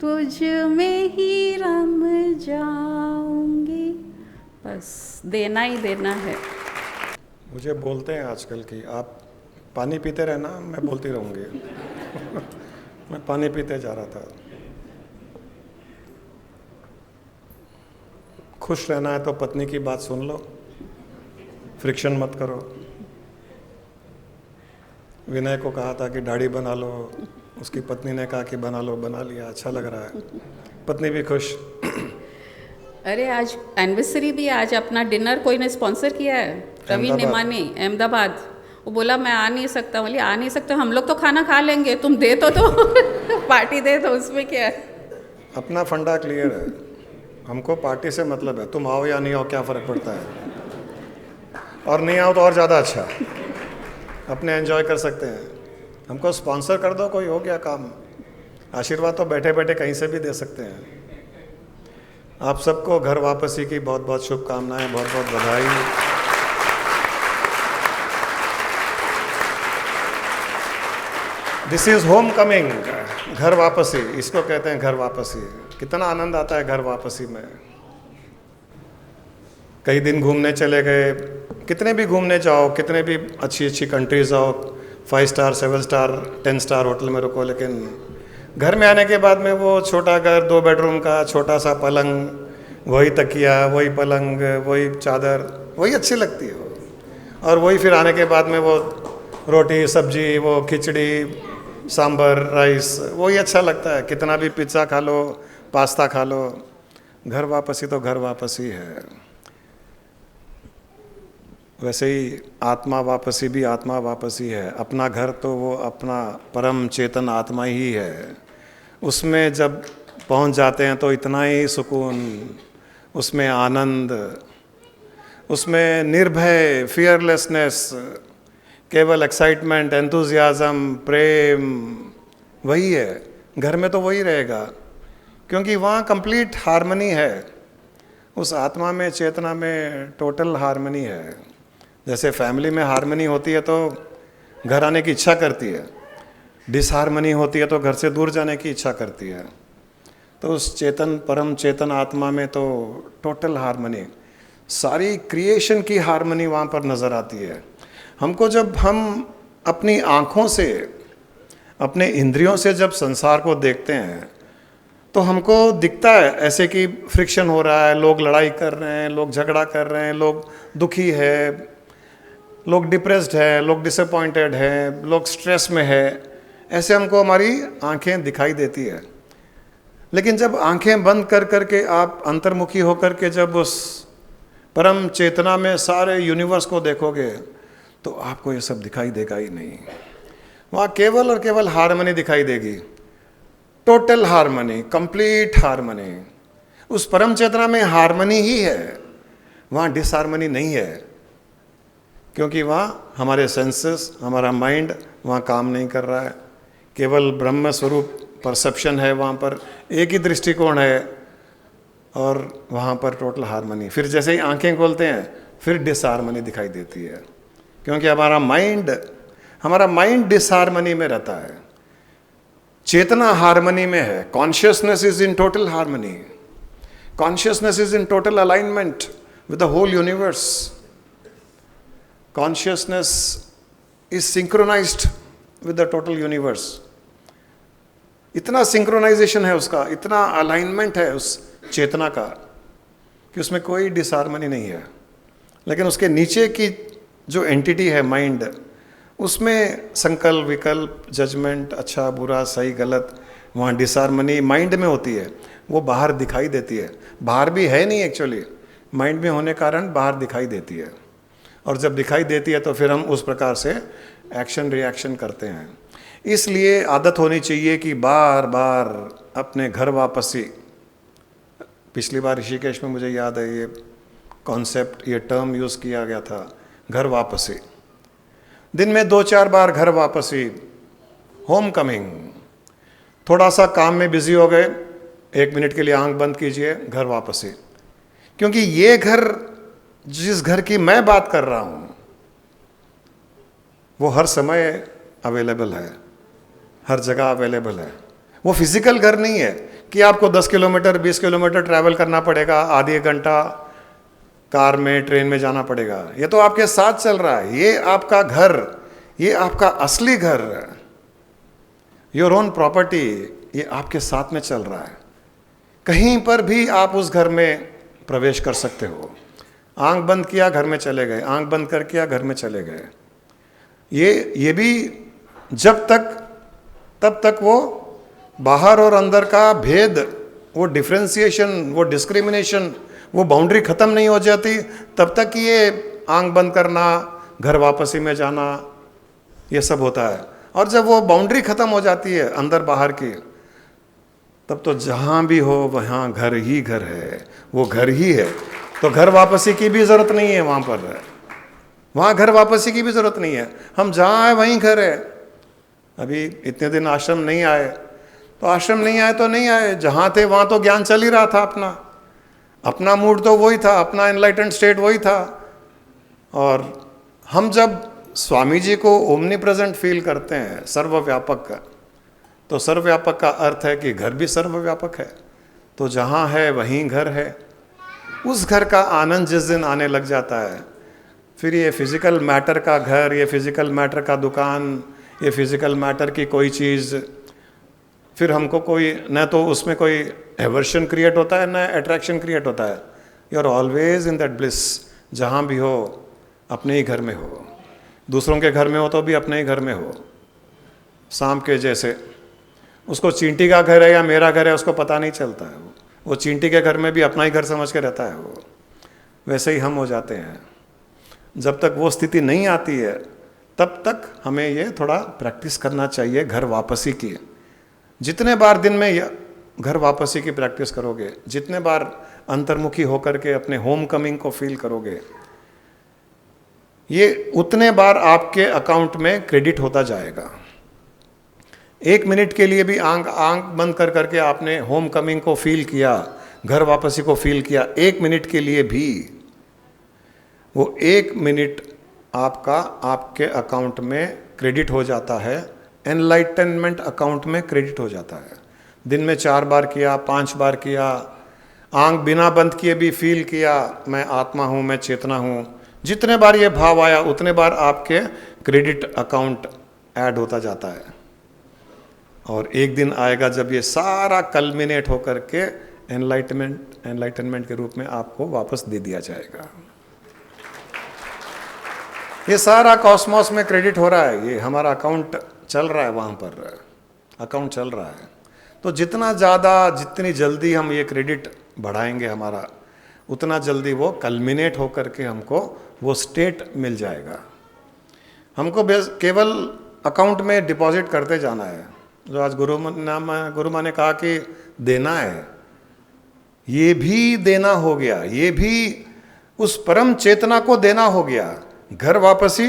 तुझ में ही रम जाऊंगी। बस देना ही देना है। मुझे बोलते हैं आजकल कि आप पानी पीते रहना, मैं बोलती रहूँगी। मैं पानी पीते जा रहा था। खुश रहना है तो पत्नी की बात सुन लो, फ्रिक्शन मत करो। विनय को कहा था कि दाढ़ी बना लो, उसकी पत्नी ने कहा कि बना लो, बना लिया, अच्छा लग रहा है, पत्नी भी खुश। अरे आज एनिवर्सरी भी, आज अपना डिनर कोई ने स्पॉन्सर किया है, रवि निमानी, अहमदाबाद। वो बोला मैं आ नहीं सकता, बोली आ नहीं सकता, हम लोग तो खाना खा लेंगे, तुम दे तो पार्टी दे तो उसमें क्या है। अपना फंडा क्लियर है, हमको पार्टी से मतलब है, तुम आओ या नहीं आओ क्या फ़र्क पड़ता है, और नहीं आओ तो और ज़्यादा अच्छा, अपने एंजॉय कर सकते हैं। हमको स्पॉन्सर कर दो, कोई हो गया काम। आशीर्वाद तो बैठे बैठे कहीं से भी दे सकते हैं। आप सबको घर वापसी की बहुत बहुत शुभकामनाएं, बहुत बहुत बधाई। दिस इज होम कमिंग, घर वापसी, इसको कहते हैं घर वापसी। कितना आनंद आता है घर वापसी में। कई दिन घूमने चले गए, कितने भी घूमने जाओ, कितने भी अच्छी अच्छी कंट्रीज जाओ, 5 स्टार 7 स्टार 10 स्टार होटल में रुको, लेकिन घर में आने के बाद में वो छोटा घर, 2 बेडरूम का छोटा सा पलंग, वही तकिया, वही पलंग, वही चादर, वही अच्छी लगती है। और वही फिर आने के बाद में वो रोटी सब्जी, वो खिचड़ी सांभर राइस, वही अच्छा लगता है। कितना भी पिज़्ज़ा खा लो, पास्ता खा लो, घर वापसी तो घर वापसी है। वैसे ही आत्मा वापसी भी आत्मा वापसी है। अपना घर तो वो अपना परम चेतन आत्मा ही है। उसमें जब पहुंच जाते हैं तो इतना ही सुकून, उसमें आनंद, उसमें निर्भय, फियरलेसनेस, केवल एक्साइटमेंट, एंथुजियाज्म, प्रेम, वही है। घर में तो वही रहेगा, क्योंकि वहाँ कंप्लीट हार्मनी है। उस आत्मा में, चेतना में टोटल हार्मनी है। जैसे फैमिली में हार्मनी होती है तो घर आने की इच्छा करती है, डिसहार्मनी होती है तो घर से दूर जाने की इच्छा करती है। तो उस चेतन, परम चेतन आत्मा में तो टोटल हार्मनी, सारी क्रिएशन की हार्मनी वहाँ पर नज़र आती है हमको। जब हम अपनी आँखों से, अपने इंद्रियों से जब संसार को देखते हैं तो हमको दिखता है ऐसे कि फ्रिक्शन हो रहा है, लोग लड़ाई कर रहे हैं, लोग झगड़ा कर रहे हैं, लोग दुखी है, लोग डिप्रेस्ड है, लोग डिसअपॉइंटेड है, लोग स्ट्रेस में है। ऐसे हमको हमारी आंखें दिखाई देती है। लेकिन जब आंखें बंद कर करके आप अंतर्मुखी होकर के जब उस परम चेतना में सारे यूनिवर्स को देखोगे तो आपको ये सब दिखाई देगा ही नहीं। वहाँ केवल और केवल हार्मनी दिखाई देगी, टोटल हार्मनी, कंप्लीट हार्मनी। उस परम चेतना में हार्मनी ही है, वहाँ डिसहार्मनी नहीं है, क्योंकि वहाँ हमारे सेंसेस, हमारा माइंड वहाँ काम नहीं कर रहा है। केवल ब्रह्म स्वरूप परसेप्शन है, वहाँ पर एक ही दृष्टिकोण है और वहाँ पर टोटल हार्मनी। फिर जैसे ही आंखें खोलते हैं फिर डिसहार्मनी दिखाई देती है, क्योंकि हमारा माइंड डिसहार्मनी में रहता है। चेतना हार्मनी में है। Consciousness is in total harmony, consciousness is in total alignment with the whole universe. Consciousness is synchronised with the total universe. इतना सिंक्रोनाइजेशन है उसका, इतना अलाइनमेंट है उस चेतना का कि उसमें कोई डिसहार्मनी नहीं है। लेकिन उसके नीचे की जो एंटिटी है माइंड, उसमें संकल्प विकल्प जजमेंट, अच्छा बुरा सही गलत, वहाँ डिसहार्मनी माइंड में होती है, वो बाहर दिखाई देती है। बाहर भी है नहीं एक्चुअली, माइंड में होने कारण बाहर दिखाई देती है। और जब दिखाई देती है तो फिर हम उस प्रकार से एक्शन रिएक्शन करते हैं। इसलिए आदत होनी चाहिए कि बार बार अपने घर वापसी। पिछली बार ऋषिकेश में मुझे याद है ये कॉन्सेप्ट, ये टर्म यूज़ किया गया था, घर वापसी। दिन में 2-4 बार घर वापसी, होम कमिंग। थोड़ा सा काम में बिजी हो गए, 1 मिनट के लिए आंख बंद कीजिए, घर वापसी। क्योंकि ये घर, जिस घर की मैं बात कर रहा हूँ, वो हर समय अवेलेबल है, हर जगह अवेलेबल है। वो फिजिकल घर नहीं है कि आपको 10 किलोमीटर 20 किलोमीटर ट्रैवल करना पड़ेगा, आधी एक घंटा कार में ट्रेन में जाना पड़ेगा। ये तो आपके साथ चल रहा है, ये आपका घर, ये आपका असली घर, योर ओन प्रॉपर्टी, ये आपके साथ में चल रहा है। कहीं पर भी आप उस घर में प्रवेश कर सकते हो। आंख बंद किया घर में चले गए, आंख बंद कर किया घर में चले गए। ये भी जब तक तब तक वो बाहर और अंदर का भेद, वो डिफ्रेंसिएशन, वो डिस्क्रिमिनेशन, वो बाउंड्री ख़त्म नहीं हो जाती, तब तक ये आंख बंद करना, घर वापसी में जाना, ये सब होता है। और जब वो बाउंड्री ख़त्म हो जाती है अंदर बाहर की, तब तो जहाँ भी हो वहाँ घर ही घर है, वो घर ही है। तो घर वापसी की भी ज़रूरत नहीं है वहाँ पर, वहाँ घर वापसी की भी ज़रूरत नहीं है। हम जहाँ आए वहीं घर है। अभी इतने दिन आश्रम नहीं आए, तो आश्रम नहीं आए तो नहीं आए, जहाँ थे वहाँ तो ज्ञान चल ही रहा था, अपना मूड तो वही था, अपना एनलाइटेंड स्टेट वही था। और हम जब स्वामी जी को ओमनी प्रेजेंट फील करते हैं, सर्वव्यापक का, तो सर्वव्यापक का अर्थ है कि घर भी सर्वव्यापक है। तो जहाँ है वहीं घर है। उस घर का आनंद जिस दिन आने लग जाता है, फिर ये फिज़िकल मैटर का घर, ये फिज़िकल मैटर का दुकान, ये फिज़िकल मैटर की कोई चीज़, फिर हमको कोई, न तो उसमें कोई एवर्शन क्रिएट होता है, न अट्रैक्शन क्रिएट होता है। You are always in that bliss. जहाँ भी हो अपने ही घर में हो, दूसरों के घर में हो तो भी अपने ही घर में हो। सांप के जैसे, उसको चींटी का घर है या मेरा घर है उसको पता नहीं चलता है, वो चींटी के घर में भी अपना ही घर समझ के रहता है। वो वैसे ही हम हो जाते हैं। जब तक वो स्थिति नहीं आती है तब तक हमें ये थोड़ा प्रैक्टिस करना चाहिए घर वापसी की। जितने बार दिन में घर वापसी की प्रैक्टिस करोगे, जितने बार अंतर्मुखी होकर के अपने होम कमिंग को फील करोगे, ये उतने बार आपके अकाउंट में क्रेडिट होता जाएगा। 1 मिनट के लिए भी आंख बंद कर करके आपने होम कमिंग को फील किया, घर वापसी को फील किया, 1 मिनट के लिए भी, वो 1 मिनट आपके अकाउंट में क्रेडिट हो जाता है, एनलाइटनमेंट अकाउंट में क्रेडिट हो जाता है। दिन में 4 बार किया, 5 बार किया, आंख बिना बंद किए भी फील किया, मैं आत्मा हूँ, मैं चेतना हूँ। जितने बार ये भाव आया उतने बार आपके क्रेडिट अकाउंट ऐड होता जाता है। और एक दिन आएगा जब ये सारा कल्मिनेट होकर के एनलाइटनमेंट के रूप में आपको वापस दे दिया जाएगा। ये सारा कॉस्मोस में क्रेडिट हो रहा है, ये हमारा अकाउंट चल रहा है, वहाँ पर अकाउंट चल रहा है। तो जितना ज़्यादा, जितनी जल्दी हम ये क्रेडिट बढ़ाएंगे हमारा, उतना जल्दी वो कल्मिनेट होकर के हमको वो स्टेट मिल जाएगा। हमको केवल अकाउंट में डिपॉजिट करते जाना है। जो आज गुरु माँ ने कहा कि देना है, ये भी देना हो गया, ये भी उस परम चेतना को देना हो गया, घर वापसी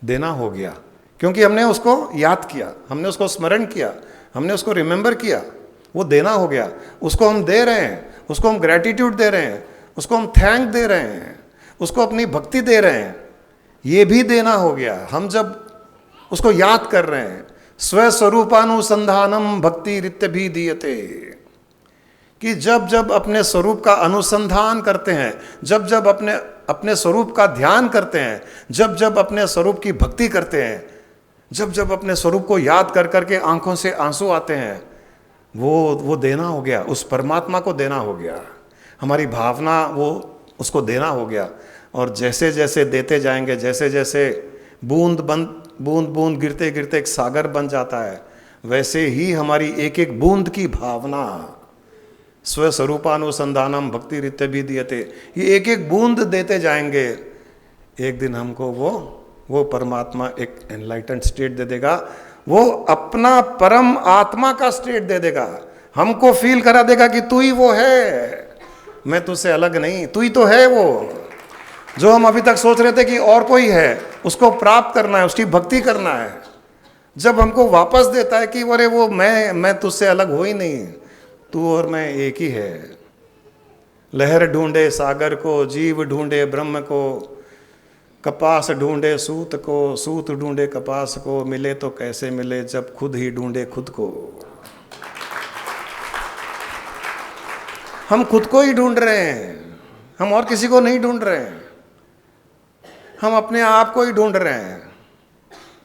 देना हो गया। क्योंकि हमने उसको याद किया, हमने उसको स्मरण किया, हमने उसको रिमेंबर किया, वो देना हो गया। उसको हम दे रहे हैं, उसको हम ग्रैटिट्यूड दे रहे हैं, उसको हम थैंक दे रहे हैं, उसको अपनी भक्ति दे रहे हैं, ये भी देना हो गया। हम जब उसको याद कर रहे हैं, स्वस्वरूपानुसंधानम भक्ति रित्य भी दीयते, कि जब जब अपने स्वरूप का अनुसंधान करते हैं, जब जब अपने स्वरूप का ध्यान करते हैं, जब जब अपने स्वरूप की भक्ति करते हैं, जब जब अपने स्वरूप को याद कर करके आंखों से आंसू आते हैं, वो देना हो गया, उस परमात्मा को देना हो गया, हमारी भावना वो उसको देना हो गया। और जैसे जैसे देते जाएंगे, जैसे जैसे बूंद बूंद गिरते गिरते एक सागर बन जाता है, वैसे ही हमारी एक एक बूंद की भावना, स्वस्वरूपानुसंधानम भक्ति रित्यभिधीयते, ये एक एक बूंद देते जाएंगे, एक दिन हमको वो परमात्मा एक एनलाइटेंड स्टेट दे देगा, वो अपना परम आत्मा का स्टेट दे देगा, हमको फील करा देगा कि तू ही वो है, मैं तुझसे अलग नहीं, तू ही तो है वो जो हम अभी तक सोच रहे थे कि और कोई है, उसको प्राप्त करना है, उसकी भक्ति करना है। जब हमको वापस देता है कि अरे वो मैं तुझसे अलग हो ही नहीं, तू और मैं एक ही है। लहर ढूंढे सागर को, जीव ढूंढे ब्रह्म को, कपास ढूंढे सूत को, सूत ढूंढे कपास को, मिले तो कैसे मिले जब खुद ही ढूंढे खुद को। हम खुद को ही ढूंढ रहे हैं, हम और किसी को नहीं ढूंढ रहे हैं, हम अपने आप को ही ढूंढ रहे हैं।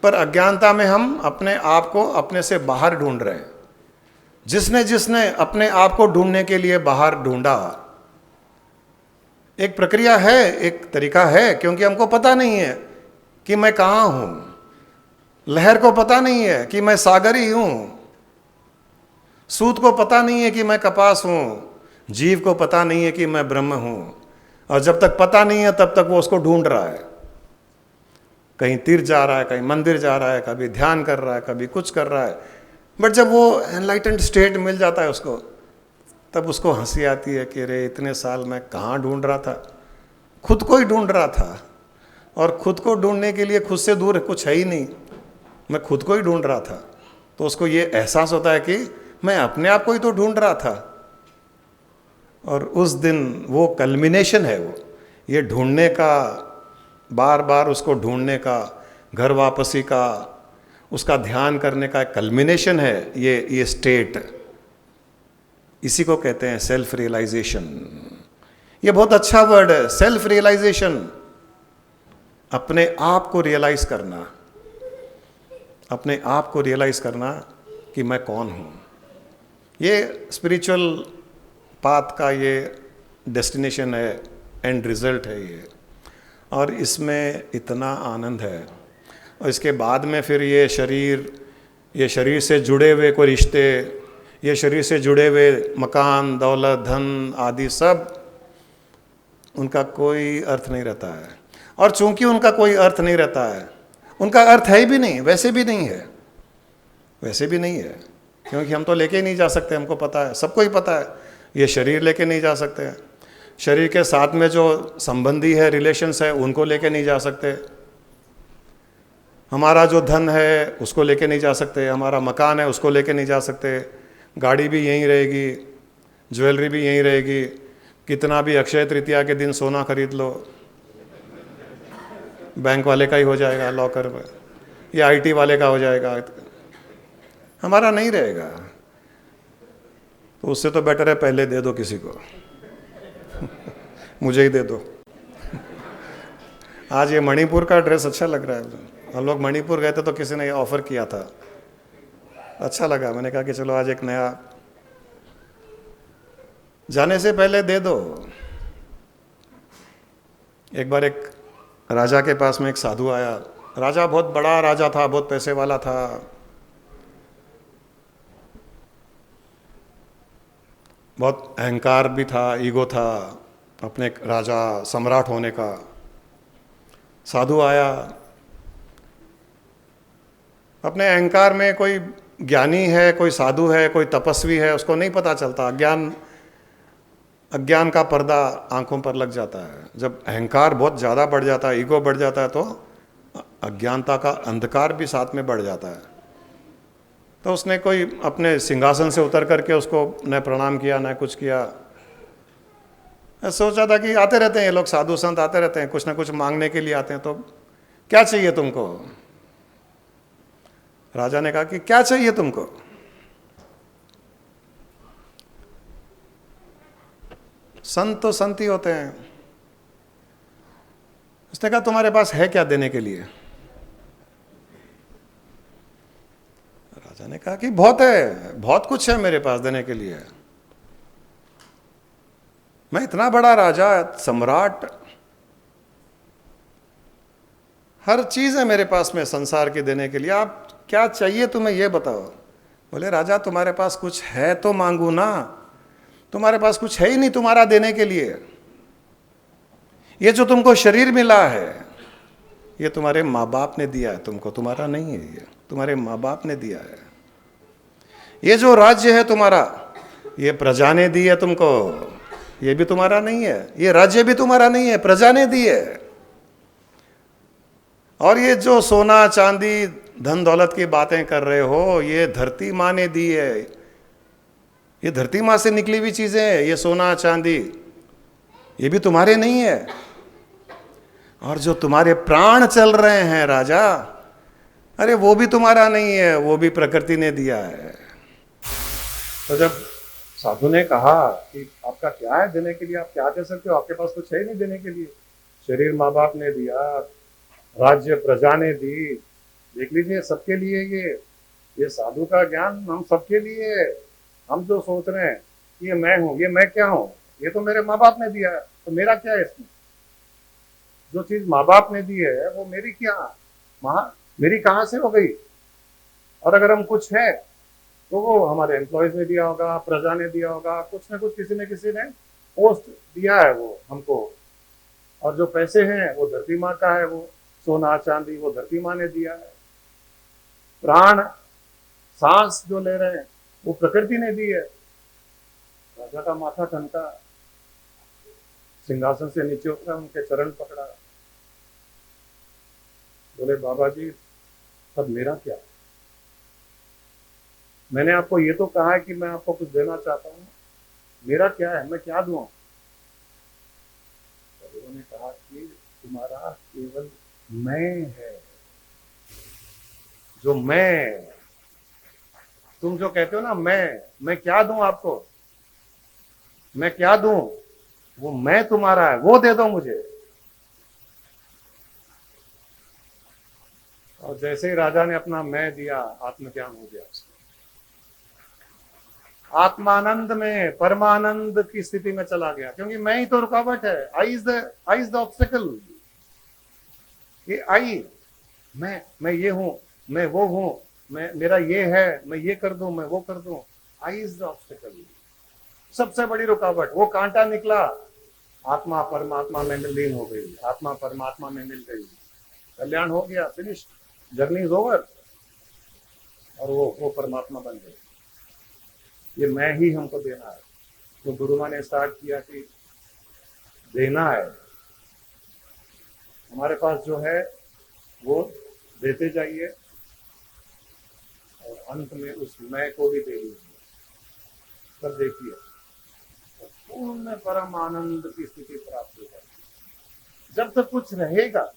पर अज्ञानता में हम अपने आप को अपने से बाहर ढूंढ रहे हैं। जिसने अपने आप को ढूंढने के लिए बाहर ढूंढा, एक प्रक्रिया है, एक तरीका है, क्योंकि हमको पता नहीं है कि मैं कहाँ हूँ। लहर को पता नहीं है कि मैं सागर ही हूँ, सूत को पता नहीं है कि मैं कपास हूँ, जीव को पता नहीं है कि मैं ब्रह्म हूँ। और जब तक पता नहीं है तब तक वो उसको ढूंढ रहा है, कहीं तीर्थ जा रहा है, कहीं मंदिर जा रहा है, कभी ध्यान कर रहा है, कभी कुछ कर रहा है। बट जब वो एनलाइटेंड स्टेट मिल जाता है उसको, तब उसको हंसी आती है कि अरे इतने साल मैं कहाँ ढूंढ रहा था, खुद को ही ढूंढ रहा था। और खुद को ढूंढने के लिए खुद से दूर कुछ है ही नहीं, मैं खुद को ही ढूंढ रहा था। तो उसको ये एहसास होता है कि मैं अपने आप को ही तो ढूंढ रहा था। और उस दिन वो कल्मिनेशन है, वो ये ढूंढने का, बार बार उसको ढूंढने का, घर वापसी का, उसका ध्यान करने का कल्मिनेशन है ये स्टेट। इसी को कहते हैं सेल्फ रियलाइजेशन। ये बहुत अच्छा वर्ड है, सेल्फ रियलाइजेशन। अपने आप को रियलाइज करना, अपने आप को रियलाइज करना कि मैं कौन हूँ। ये स्पिरिचुअल पाथ का ये डेस्टिनेशन है, एंड रिजल्ट है ये। और इसमें इतना आनंद है। और इसके बाद में फिर ये शरीर से जुड़े हुए कोई रिश्ते, ये शरीर से जुड़े हुए मकान, दौलत, धन आदि सब, उनका कोई अर्थ नहीं रहता है। और चूंकि उनका कोई अर्थ नहीं रहता है, उनका अर्थ है भी नहीं, वैसे भी नहीं है, वैसे भी नहीं है, क्योंकि हम तो लेके ही नहीं जा सकते, हमको पता है, सबको ही पता है, ये शरीर लेके नहीं जा सकते हैं। शरीर के साथ में जो संबंधी है, रिलेशंस है, उनको लेके नहीं जा सकते। हमारा जो धन है उसको लेके नहीं जा सकते, हमारा मकान है उसको लेके नहीं जा सकते, गाड़ी भी यहीं रहेगी, ज्वेलरी भी यहीं रहेगी। कितना भी अक्षय तृतीया के दिन सोना खरीद लो, बैंक वाले का ही हो जाएगा लॉकर में, या आईटी वाले का हो जाएगा, हमारा नहीं रहेगा। तो उससे तो बेटर है पहले दे दो किसी को मुझे ही दे दो। आज ये मणिपुर का ड्रेस अच्छा लग रहा है। हम लोग मणिपुर गए थे तो किसी ने ये ऑफर किया था, अच्छा लगा। मैंने कहा कि चलो आज एक नया, जाने से पहले दे दो। एक बार एक राजा के पास में एक साधु आया। राजा बहुत बड़ा राजा था, बहुत पैसे वाला था, बहुत अहंकार भी था, ईगो था अपने राजा सम्राट होने का। साधु आया, अपने अहंकार में कोई ज्ञानी है, कोई साधु है, कोई तपस्वी है, उसको नहीं पता चलता। अज्ञान का पर्दा आंखों पर लग जाता है। जब अहंकार बहुत ज़्यादा बढ़ जाता है, ईगो बढ़ जाता है, तो अज्ञानता का अंधकार भी साथ में बढ़ जाता है। तो उसने कोई अपने सिंहासन से उतर करके उसको न प्रणाम किया न कुछ किया। सोचा था कि आते रहते हैं ये लोग, साधु संत आते रहते हैं, कुछ ना कुछ मांगने के लिए आते हैं, तो क्या चाहिए तुमको? राजा ने कहा कि क्या चाहिए तुमको? संत तो संत ही होते हैं। उसने कहा तुम्हारे पास है क्या देने के लिए? राजा ने कहा कि बहुत है, बहुत कुछ है मेरे पास देने के लिए। मैं इतना बड़ा राजा, सम्राट, हर चीज़ है मेरे पास में संसार की देने के लिए, आप क्या चाहिए तुम्हें ये बताओ। बोले राजा तुम्हारे पास कुछ है तो मांगू ना, तुम्हारे पास कुछ है ही नहीं तुम्हारा देने के लिए। ये जो तुमको शरीर मिला है ये तुम्हारे माँ बाप ने दिया है तुमको, तुम्हारा नहीं है, ये तुम्हारे माँ बाप ने दिया है। ये जो राज्य है तुम्हारा ये प्रजा ने दी है तुमको, ये भी तुम्हारा नहीं है, ये राज्य भी तुम्हारा नहीं है, प्रजा ने दी है। और ये जो सोना चांदी धन दौलत की बातें कर रहे हो ये धरती माँ ने दी है, ये धरती माँ से निकली हुई चीजें हैं, ये सोना चांदी ये भी तुम्हारे नहीं है। और जो तुम्हारे प्राण चल रहे हैं राजा, अरे वो भी तुम्हारा नहीं है, वो भी प्रकृति ने दिया है। तो जब साधु ने कहा कि आपका क्या है देने के लिए, आप क्या दे सकते हो, आपके पास कुछ है ही नहीं देने के लिए, शरीर माँ बाप ने दिया, राज्य प्रजा ने दी, देख लीजिए सबके लिए ये साधु का ज्ञान हम सबके लिए है। हम जो सोच रहे हैं कि ये मैं हूँ, ये मैं क्या हूँ, ये तो मेरे माँ बाप ने दिया है, तो मेरा क्या है इसमें। जो चीज माँ बाप ने दी है वो मेरी क्या, मेरी कहाँ से हो गई। और अगर हम कुछ है तो वो हमारे एम्प्लॉयज ने दिया होगा, प्रजा ने दिया होगा, कुछ न कुछ किसी न किसी ने पोस्ट दिया है वो हमको। और जो पैसे हैं वो धरती माँ का है, वो सोना चांदी वो धरती माँ ने दिया है। प्राण सांस जो ले रहे हैं वो प्रकृति ने दी है। राजा का माथा ठनका, सिंहासन से नीचे उतरा, उनके चरण पकड़ा, बोले बाबा जी सब मेरा क्या, मैंने आपको ये तो कहा है कि मैं आपको कुछ देना चाहता हूँ, मेरा क्या है, मैं क्या दूं। तो उन्होंने कहा कि तुम्हारा केवल मैं है, जो मैं, तुम जो कहते हो ना मैं क्या दूं आपको, मैं क्या दूं, वो मैं तुम्हारा है, वो दे दो मुझे। और जैसे ही राजा ने अपना मैं दिया, आत्मज्ञान हो गया उसका। आत्मानंद में, परमानंद की स्थिति में चला गया, क्योंकि मैं ही तो रुकावट है। I is the obstacle. ये आई, मैं ये हूं, मैं वो हूं, मेरा ये है, मैं ये कर दूं, मैं वो कर दूं। आई इज द ऑब्स्टेकल, सबसे बड़ी रुकावट। वो कांटा निकला, आत्मा परमात्मा में लीन हो गई, आत्मा परमात्मा में मिल गई, कल्याण हो गया, फिनिश, जर्नी इज ओवर। और वो परमात्मा बन गई। ये मैं ही हमको देना है। तो गुरु माँ ने स्टार्ट किया कि देना है, हमारे पास जो है वो देते जाइए, और अंत में उस मैं को भी दे लीजिए। तब देखिए पूर्ण परम आनंद की स्थिति प्राप्त हो जाएगी। जब तक कुछ रहेगा,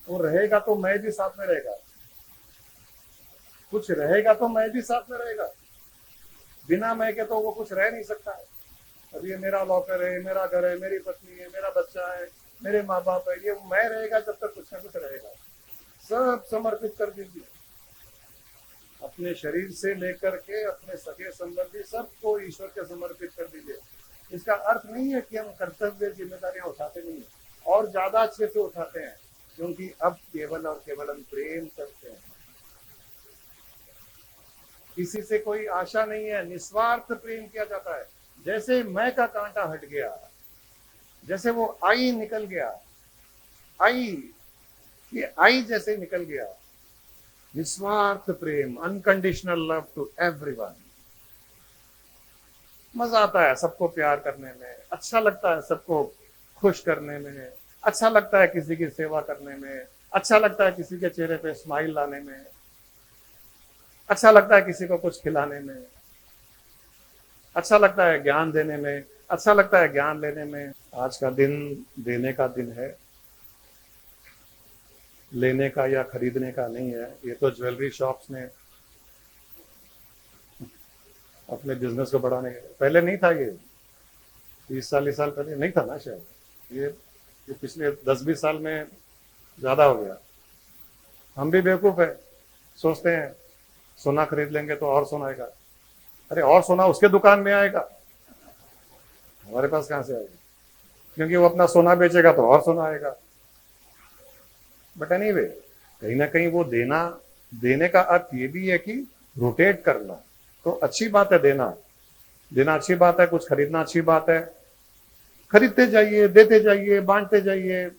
वो रहेगा तो मैं भी साथ में रहेगा, कुछ रहेगा तो मैं भी साथ में रहेगा। बिना मैं के तो वो कुछ रह नहीं सकता है। अब ये मेरा लॉकर है, मेरा घर है, मेरी पत्नी है, मेरा बच्चा है, मेरे माँ बाप है, ये मैं रहेगा जब तक कुछ ना कुछ रहेगा। सब समर्पित कर दीजिए, अपने शरीर से लेकर के अपने सगे संबंधी सबको ईश्वर के समर्पित कर दीजिए। इसका अर्थ नहीं है कि हम कर्तव्य जिम्मेदारियां उठाते नहीं, और ज्यादा अच्छे से उठाते हैं, क्योंकि अब केवल और केवल हम प्रेम करते हैं। किसी से कोई आशा नहीं है, निस्वार्थ प्रेम किया जाता है। जैसे मैं का कांटा हट गया, जैसे वो आई निकल गया, ये आई जैसे निकल गया, निस्वार्थ प्रेम, अनकंडीशनल लव टू एवरीवन। मजा आता है सबको प्यार करने में, अच्छा लगता है सबको खुश करने में, अच्छा लगता है किसी की सेवा करने में, अच्छा लगता है किसी के चेहरे पे स्माइल लाने में, अच्छा लगता है किसी को कुछ खिलाने में, अच्छा लगता है ज्ञान देने में, अच्छा लगता है ज्ञान लेने में। आज का दिन देने का दिन है, लेने का या खरीदने का नहीं है। ये तो ज्वेलरी शॉप्स ने अपने बिजनेस को बढ़ाने के, पहले नहीं था ये, 30-40 साल पहले नहीं था ना शायद। ये पिछले 10-20 साल में ज्यादा हो गया। हम भी बेवकूफ है, सोचते हैं सोना खरीद लेंगे तो और सोना आएगा। अरे और सोना उसके दुकान में आएगा, हमारे पास कहां से आएगा, क्योंकि वो अपना सोना बेचेगा तो और सोना आएगा। बट एनीवे, कहीं ना कहीं वो देने का अर्थ ये भी है कि रोटेट करना। तो अच्छी बात है, देना अच्छी बात है, कुछ खरीदना अच्छी बात है, खरीदते जाइए, देते जाइए, बांटते जाइए।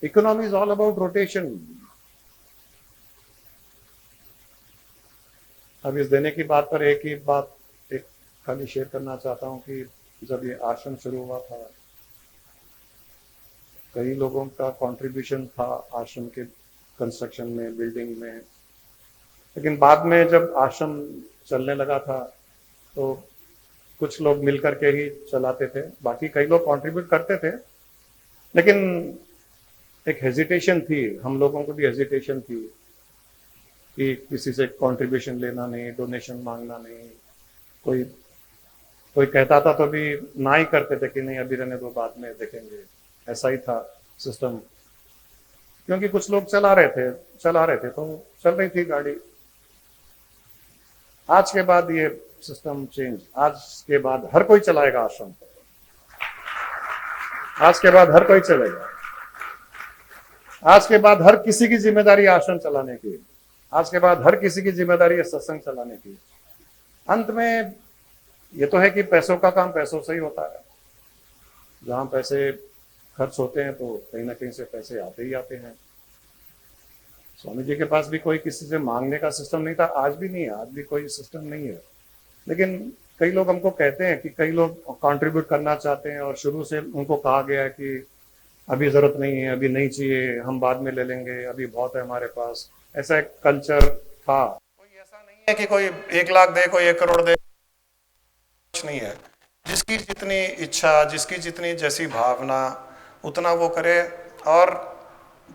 Economy is all about rotation. अब इस देने की बात पर एक खाली शेयर करना चाहता हूं कि जब ये आश्रम शुरू हुआ था, कई लोगों का कंट्रीब्यूशन था आश्रम के कंस्ट्रक्शन में, बिल्डिंग में। लेकिन बाद में जब आश्रम चलने लगा था तो कुछ लोग मिलकर के ही चलाते थे, बाकी कई लोग कंट्रीब्यूट करते थे। लेकिन एक हेजिटेशन थी, हम लोगों को भी हेजिटेशन थी कि किसी से कंट्रीब्यूशन लेना नहीं, डोनेशन मांगना नहीं। कोई कहता था तो भी ना ही करते थे कि नहीं अभी रहने दो, बाद में देखेंगे। ऐसा ही था सिस्टम, क्योंकि कुछ लोग चला रहे थे तो चल रही थी गाड़ी। आज के बाद ये सिस्टम चेंज, आज के बाद हर कोई चलाएगा आश्रम। आज के बाद हर कोई चलेगा। आज के बाद हर किसी की जिम्मेदारी आश्रम चलाने की। आज के बाद हर किसी की जिम्मेदारी है सत्संग चलाने की। अंत में ये तो है कि पैसों का काम पैसों से ही होता है। जहां पैसे खर्च होते हैं तो कहीं ना कहीं से पैसे आते ही आते हैं। स्वामी जी के पास भी कोई किसी से मांगने का सिस्टम नहीं था, आज भी नहीं है, आज भी कोई सिस्टम नहीं है। लेकिन कई लोग हमको कहते हैं कि कई लोग कंट्रीब्यूट करना चाहते हैं और शुरू से उनको कहा गया है कि अभी जरूरत नहीं है, अभी नहीं चाहिए, हम बाद में ले लेंगे, अभी बहुत है हमारे पास। ऐसा एक कल्चर था। कोई ऐसा नहीं है कि कोई 1 लाख दे, कोई 1 करोड़ दे, कुछ नहीं है। जिसकी जितनी इच्छा, जिसकी जितनी जैसी भावना, उतना वो करे। और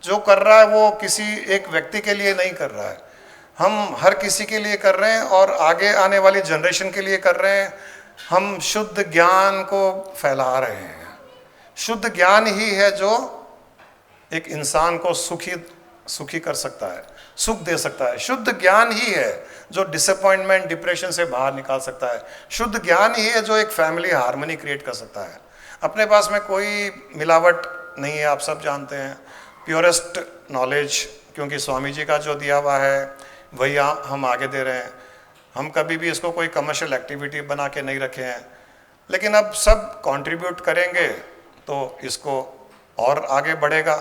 जो कर रहा है वो किसी एक व्यक्ति के लिए नहीं कर रहा है, हम हर किसी के लिए कर रहे हैं और आगे आने वाली जनरेशन के लिए कर रहे हैं। हम शुद्ध ज्ञान को फैला रहे हैं। शुद्ध ज्ञान ही है जो एक इंसान को सुखी कर सकता है, सुख दे सकता है। शुद्ध ज्ञान ही है जो डिसअपॉइंटमेंट, डिप्रेशन से बाहर निकाल सकता है। शुद्ध ज्ञान ही है जो एक फैमिली हार्मनी क्रिएट कर सकता है। अपने पास में कोई मिलावट नहीं है, आप सब जानते हैं। प्योरेस्ट नॉलेज, क्योंकि स्वामी जी का जो दिया हुआ है वही हम आगे दे रहे हैं। हम कभी भी इसको कोई कमर्शियल एक्टिविटी बना के नहीं रखे हैं। लेकिन अब सब कंट्रीब्यूट करेंगे तो इसको और आगे बढ़ेगा,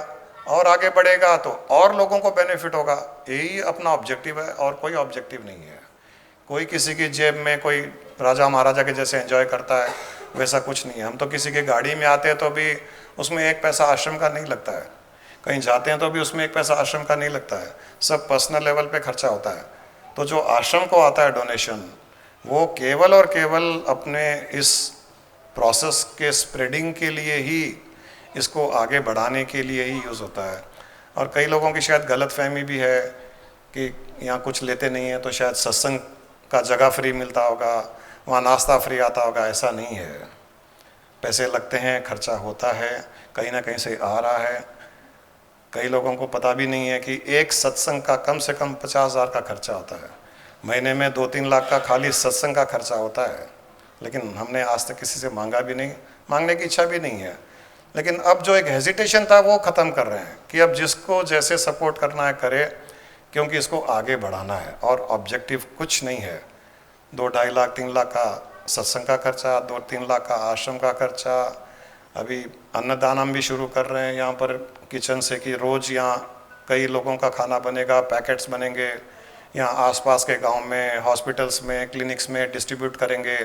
और आगे बढ़ेगा तो और लोगों को बेनिफिट होगा। यही अपना ऑब्जेक्टिव है और कोई ऑब्जेक्टिव नहीं है। कोई किसी की जेब में कोई राजा महाराजा के जैसे एंजॉय करता है, वैसा कुछ नहीं है। हम तो किसी की गाड़ी में आते हैं तो भी उसमें 1 पैसा आश्रम का नहीं लगता है, कहीं जाते हैं तो भी उसमें 1 पैसा आश्रम का नहीं लगता है। सब पर्सनल लेवल पे खर्चा होता है। तो जो आश्रम को आता है डोनेशन, वो केवल और केवल अपने इस प्रोसेस के स्प्रेडिंग के लिए ही, इसको आगे बढ़ाने के लिए ही यूज़ होता है। और कई लोगों की शायद गलतफहमी भी है कि यहाँ कुछ लेते नहीं है तो शायद सत्संग का जगह फ्री मिलता होगा, वहाँ नाश्ता फ्री आता होगा। ऐसा नहीं है। पैसे लगते हैं, खर्चा होता है, कहीं ना कहीं से आ रहा है। कई लोगों को पता भी नहीं है कि एक सत्संग का कम से कम 50,000 का खर्चा होता है। महीने में 2-3 लाख का खाली सत्संग का खर्चा होता है। लेकिन हमने आज तक किसी से मांगा भी नहीं, मांगने की इच्छा भी नहीं है। लेकिन अब जो एक हेजिटेशन था वो ख़त्म कर रहे हैं कि अब जिसको जैसे सपोर्ट करना है करे, क्योंकि इसको आगे बढ़ाना है और ऑब्जेक्टिव कुछ नहीं है। 2-2.5 लाख 3 लाख का सत्संग का खर्चा, 2-3 लाख का आश्रम का खर्चा। अभी अन्नदान हम भी शुरू कर रहे हैं यहाँ पर किचन से, कि रोज़ यहाँ कई लोगों का खाना बनेगा, पैकेट्स बनेंगे, यहाँ आसपास के गांव में, हॉस्पिटल्स में, क्लिनिक्स में डिस्ट्रीब्यूट करेंगे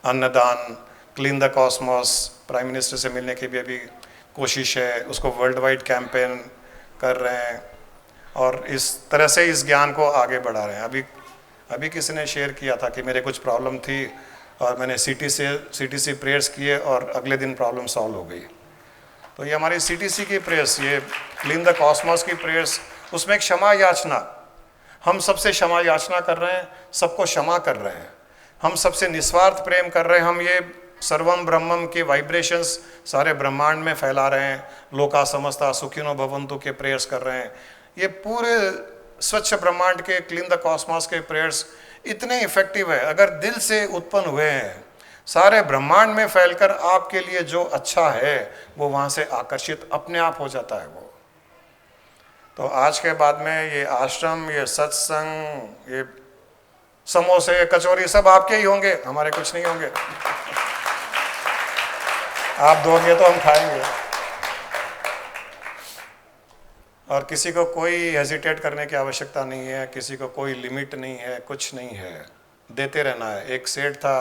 अन्नदान। Clean the Cosmos, prime minister से मिलने की भी अभी कोशिश है, उसको वर्ल्ड वाइड कैंपेन कर रहे हैं और इस तरह से इस ज्ञान को आगे बढ़ा रहे हैं। अभी किसी ने शेयर किया था कि मेरे कुछ प्रॉब्लम थी और मैंने सीटीसी प्रेयर्स किए और अगले दिन प्रॉब्लम सॉल्व हो गई। तो ये हमारी सीटीसी की प्रेयर्स, ये क्लीन द कॉस्मोस की प्रेयर्स, उसमें एक क्षमा याचना, हम सबसे क्षमा याचना कर रहे हैं, सबको क्षमा कर रहे हैं, हम सबसे निस्वार्थ प्रेम कर रहे हैं। हम ये सर्वम ब्रह्मम के वाइब्रेशंस सारे ब्रह्मांड में फैला रहे हैं। लोका समस्ता सुखिनो भवन्तु के प्रेयर्स कर रहे हैं। ये पूरे स्वच्छ ब्रह्मांड के क्लीन द कॉस्मोस के प्रेयर्स इतने इफेक्टिव है, अगर दिल से उत्पन्न हुए हैं, सारे ब्रह्मांड में फैलकर आपके लिए जो अच्छा है वो वहाँ से आकर्षित अपने आप हो जाता है। वो तो आज के बाद में ये आश्रम, ये सत्संग, ये समोसे, कचौरी सब आपके ही होंगे, हमारे कुछ नहीं होंगे। आप दोगे तो हम खाएंगे। और किसी को कोई हेजिटेट करने की आवश्यकता नहीं है, किसी को कोई लिमिट नहीं है, कुछ नहीं है, देते रहना है। एक सेठ था,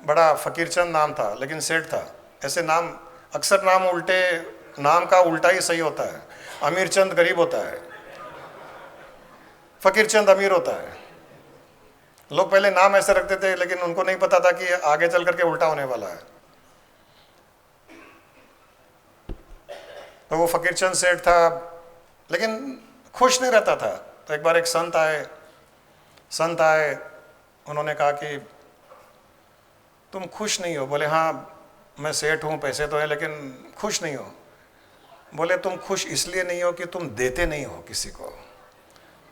बड़ा फकीरचंद नाम था लेकिन सेठ था। ऐसे नाम, अक्सर नाम उल्टे, नाम का उल्टा ही सही होता है। अमीर चंद गरीब होता है, फकीरचंद अमीर होता है। लोग पहले नाम ऐसे रखते थे लेकिन उनको नहीं पता था कि आगे चल करके उल्टा होने वाला है। तो वो फकीरचंद सेठ था लेकिन खुश नहीं रहता था। तो एक बार एक संत आए, उन्होंने कहा कि तुम खुश नहीं हो। बोले हाँ मैं सेठ हूँ, पैसे तो है लेकिन खुश नहीं हो। बोले तुम खुश इसलिए नहीं हो कि तुम देते नहीं हो किसी को,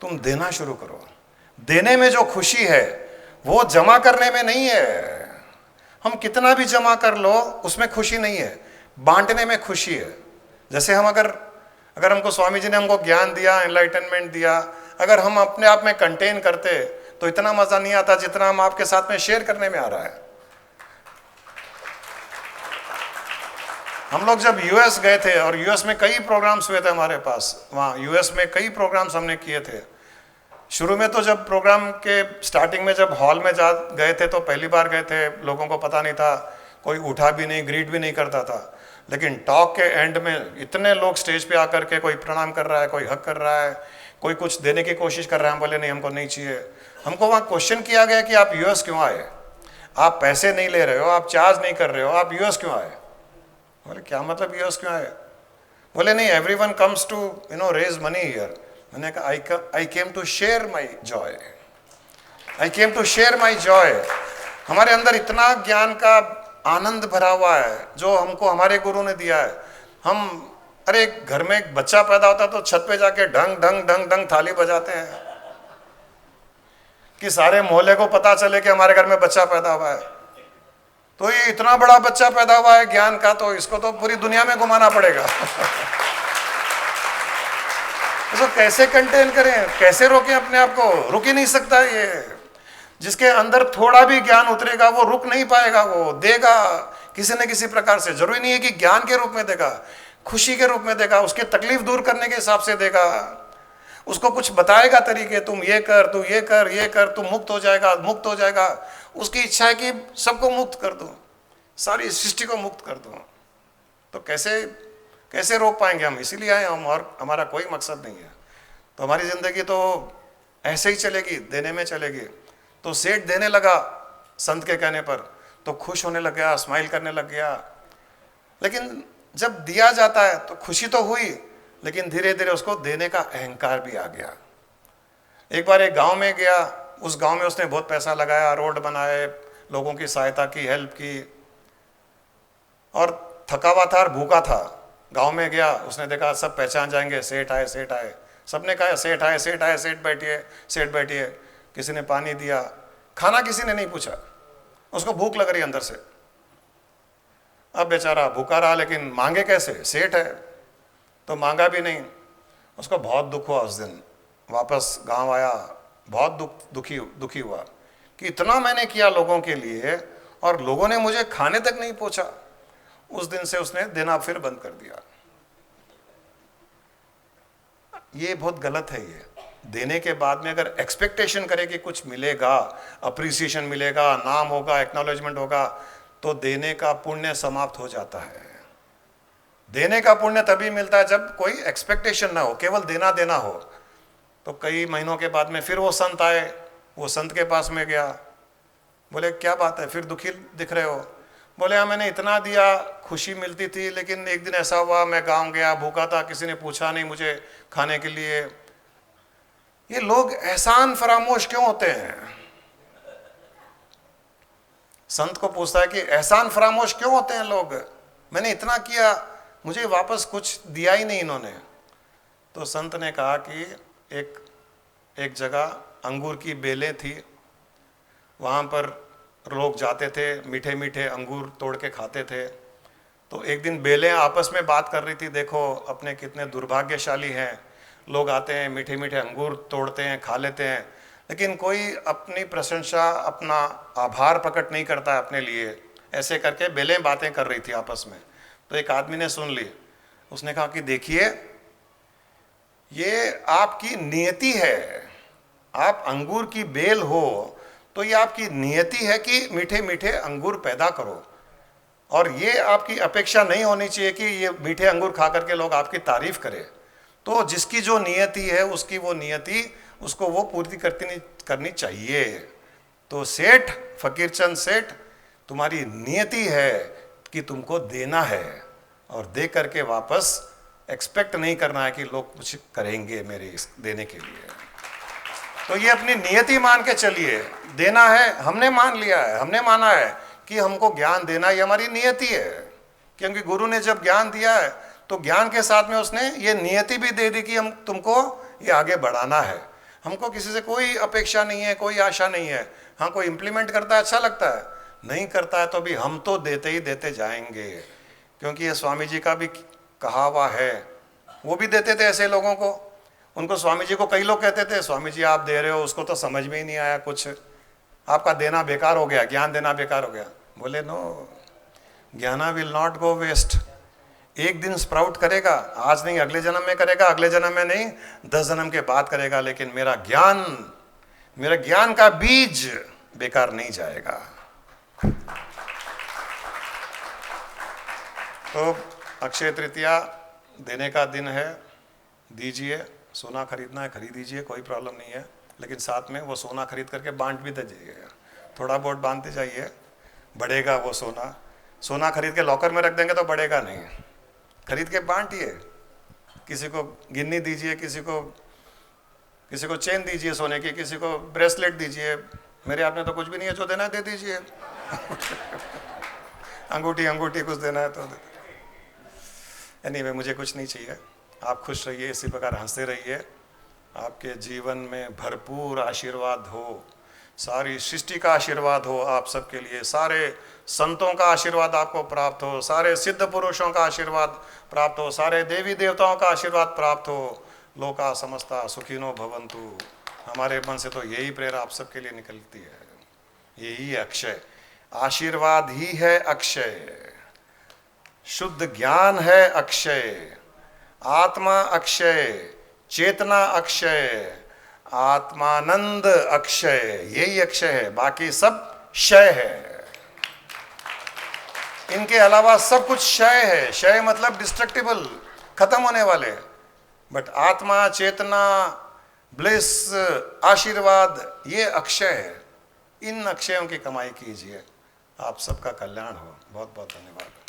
तुम देना शुरू करो। देने में जो खुशी है वो जमा करने में नहीं है। हम कितना भी जमा कर लो उसमें खुशी नहीं है, बांटने में खुशी है। जैसे हम अगर हमको स्वामी जी ने हमको ज्ञान दिया, एनलाइटनमेंट दिया, अगर हम अपने आप में कंटेन करते तो इतना मज़ा नहीं आता जितना हम आपके साथ में शेयर करने में आ रहा है। हम लोग जब यूएस गए थे, और यूएस में कई प्रोग्राम्स हुए थे हमारे पास, वहाँ यूएस में कई प्रोग्राम्स हमने किए थे। शुरू में तो जब प्रोग्राम के स्टार्टिंग में जब हॉल में जा गए थे तो पहली बार गए थे, लोगों को पता नहीं था, कोई उठा भी नहीं, ग्रीट भी नहीं करता था। लेकिन टॉक के एंड में इतने लोग स्टेज पे आकर के कोई प्रणाम कर रहा है, कोई हक कर रहा है, कोई कुछ देने की कोशिश कर रहा है। हम बोले नहीं, हमको नहीं चाहिए। हमको वहाँ क्वेश्चन किया गया कि आप यूएस क्यों आए, आप पैसे नहीं ले रहे हो, आप चार्ज नहीं कर रहे हो, आप यूएस क्यों आए। बोले क्या मतलब यूएस क्यों आए। बोले नहीं, everyone comes to raise money here. मैंने कहा I came to share my joy, I came to share my joy. हमारे अंदर इतना ज्ञान का आनंद भरा हुआ है जो हमको हमारे गुरु ने दिया है। अरे घर में एक बच्चा पैदा होता तो छत पे जाके ढंग ढंग ढंग ढंग थाली बजाते हैं कि सारे मोहल्ले को पता चले कि हमारे घर में बच्चा पैदा हुआ है। तो ये इतना बड़ा बच्चा पैदा हुआ है ज्ञान का, तो इसको तो पूरी दुनिया में घुमाना पड़ेगा। इसको कैसे कंटेन करें, कैसे रोकें अपने आप को। रुक ही नहीं सकता ये। जिसके अंदर थोड़ा भी ज्ञान उतरेगा वो रुक नहीं पाएगा, वो देगा किसी न किसी प्रकार से। जरूरी नहीं है कि ज्ञान के रूप में देगा, खुशी के रूप में देगा, उसकी तकलीफ दूर करने के हिसाब से देगा, उसको कुछ बताएगा तरीके, तुम ये कर, तू ये कर, ये कर, तू मुक्त हो जाएगा, मुक्त हो जाएगा। उसकी इच्छा है कि सबको मुक्त कर दूं, सारी सृष्टि को मुक्त कर दूं। तो कैसे रोक पाएंगे हम। इसीलिए आए हम, और हमारा कोई मकसद नहीं है। तो हमारी ज़िंदगी तो ऐसे ही चलेगी, देने में चलेगी। तो सेठ देने लगा संत के कहने पर, तो खुश होने लग गया, स्माइल करने लग गया। लेकिन जब दिया जाता है तो खुशी तो हुई, लेकिन धीरे धीरे उसको देने का अहंकार भी आ गया। एक बार एक गांव में गया, उस गांव में उसने बहुत पैसा लगाया, रोड बनाए, लोगों की सहायता की, हेल्प की, और थका हुआ था और भूखा था। गांव में गया, उसने देखा सब पहचान जाएंगे, सेठ आए, सेठ आए। सबने कहा सेठ आए, सेठ आए, सेठ बैठिए, सेठ बैठिए। किसी ने पानी दिया, खाना किसी ने नहीं पूछा, उसको भूख लग रही अंदर से। अब बेचारा भूखा रहा, लेकिन मांगे कैसे, सेठ है तो मांगा भी नहीं। उसको बहुत दुख हुआ उस दिन। वापस गांव आया, बहुत दुखी हुआ कि इतना मैंने किया लोगों के लिए और लोगों ने मुझे खाने तक नहीं पूछा। उस दिन से उसने देना फिर बंद कर दिया। ये बहुत गलत है। ये देने के बाद में अगर एक्सपेक्टेशन करे कि कुछ मिलेगा, अप्रिसिएशन मिलेगा, नाम होगा, एक्नॉलेजमेंट होगा, तो देने का पुण्य समाप्त हो जाता है। देने का पुण्य तभी मिलता है जब कोई एक्सपेक्टेशन ना हो, केवल देना देना हो। तो कई महीनों के बाद में फिर वो संत आए, वो संत के पास में गया। बोले क्या बात है, फिर दुखी दिख रहे हो। बोले हाँ मैंने इतना दिया, खुशी मिलती थी, लेकिन एक दिन ऐसा हुआ मैं गांव गया, भूखा था, किसी ने पूछा नहीं मुझे खाने के लिए। ये लोग एहसान फरामोश क्यों होते हैं। संत को पूछता है कि एहसान फरामोश क्यों होते हैं लोग, मैंने इतना किया, मुझे वापस कुछ दिया ही नहीं इन्होंने। तो संत ने कहा कि एक जगह अंगूर की बेलें थी, वहाँ पर लोग जाते थे, मीठे मीठे अंगूर तोड़ के खाते थे। तो एक दिन बेलें आपस में बात कर रही थी, देखो अपने कितने दुर्भाग्यशाली हैं, लोग आते हैं, मीठे मीठे अंगूर तोड़ते हैं, खा लेते हैं, लेकिन कोई अपनी प्रशंसा, अपना आभार प्रकट नहीं करता है अपने लिए। ऐसे करके बेलें बातें कर रही थी आपस में। तो एक आदमी ने सुन ली, उसने कहा कि देखिए, ये आपकी नियति है, आप अंगूर की बेल हो तो ये आपकी नियति है कि मीठे मीठे अंगूर पैदा करो, और ये आपकी अपेक्षा नहीं होनी चाहिए कि ये मीठे अंगूर खा करके लोग आपकी तारीफ करें। तो जिसकी जो नियति है उसकी वो नियति, उसको वो पूर्ति करनी चाहिए। तो सेठ, फकीरचंद सेठ, तुम्हारी नियति है कि तुमको देना है, और दे करके वापस एक्सपेक्ट नहीं करना है कि लोग कुछ करेंगे मेरे इस देने के लिए। तो ये अपनी नियति मान के चलिए, देना है, हमने मान लिया है, हमने माना है कि हमको ज्ञान देना ये हमारी नियति है, क्योंकि गुरु ने जब ज्ञान दिया है तो ज्ञान के साथ में उसने ये नियति भी दे दी कि हम तुमको ये आगे बढ़ाना है। हमको किसी से कोई अपेक्षा नहीं है, कोई आशा नहीं है। हाँ, कोई इम्प्लीमेंट करता है अच्छा लगता है, नहीं करता है तो भी हम तो देते ही देते जाएंगे, क्योंकि ये स्वामी जी का भी कहा हुआ है। वो भी देते थे ऐसे लोगों को, उनको स्वामी जी को कई लोग कहते थे, स्वामी जी आप दे रहे हो, उसको तो समझ में ही नहीं आया कुछ, आपका देना बेकार हो गया, ज्ञान देना बेकार हो गया। बोले नो, ज्ञाना विल नॉट गो वेस्ट। एक दिन स्प्राउट करेगा, आज नहीं अगले जन्म में करेगा, अगले जन्म में नहीं 10 जन्म के बाद करेगा, लेकिन मेरा ज्ञान का बीज बेकार नहीं जाएगा। तो अक्षय तृतीया देने का दिन है, दीजिए। सोना खरीदना है खरीद दीजिए, कोई प्रॉब्लम नहीं है, लेकिन साथ में वो सोना खरीद करके बांट भी दीजिएगा। थोड़ा बहुत बांधते जाइए, बढ़ेगा वो सोना। सोना खरीद के लॉकर में रख देंगे तो बढ़ेगा नहीं, खरीद के बांटिए। किसी को गिन्नी दीजिए, किसी को चेन दीजिए सोने की, किसी को ब्रेसलेट दीजिए। मेरे हाथ में तो कुछ भी नहीं है, जो देना है दे दीजिए। अंगूठी कुछ देना है तो एनीवे, मुझे कुछ नहीं चाहिए। आप खुश रहिए, इसी प्रकार हंसते रहिए, आपके जीवन में भरपूर आशीर्वाद हो, सारी सृष्टि का आशीर्वाद हो आप सबके लिए, सारे संतों का आशीर्वाद आपको प्राप्त हो, सारे सिद्ध पुरुषों का आशीर्वाद प्राप्त हो, सारे देवी देवताओं का आशीर्वाद प्राप्त हो। लोका समस्ता सुखिनो भवन्तु। हमारे मन से तो यही प्रेरणा आप सबके लिए निकलती है, यही अक्षय आशीर्वाद ही है। अक्षय शुद्ध ज्ञान है, अक्षय आत्मा, अक्षय चेतना, अक्षय आत्मानंद, अक्षय यही अक्षय है, बाकी सब क्षय है। इनके अलावा सब कुछ क्षय है। क्षय मतलब डिस्ट्रक्टिबल, खत्म होने वाले। बट आत्मा, चेतना, ब्लिस, आशीर्वाद ये अक्षय है। इन अक्षयों की कमाई कीजिए, आप सबका कल्याण हो। बहुत बहुत धन्यवाद।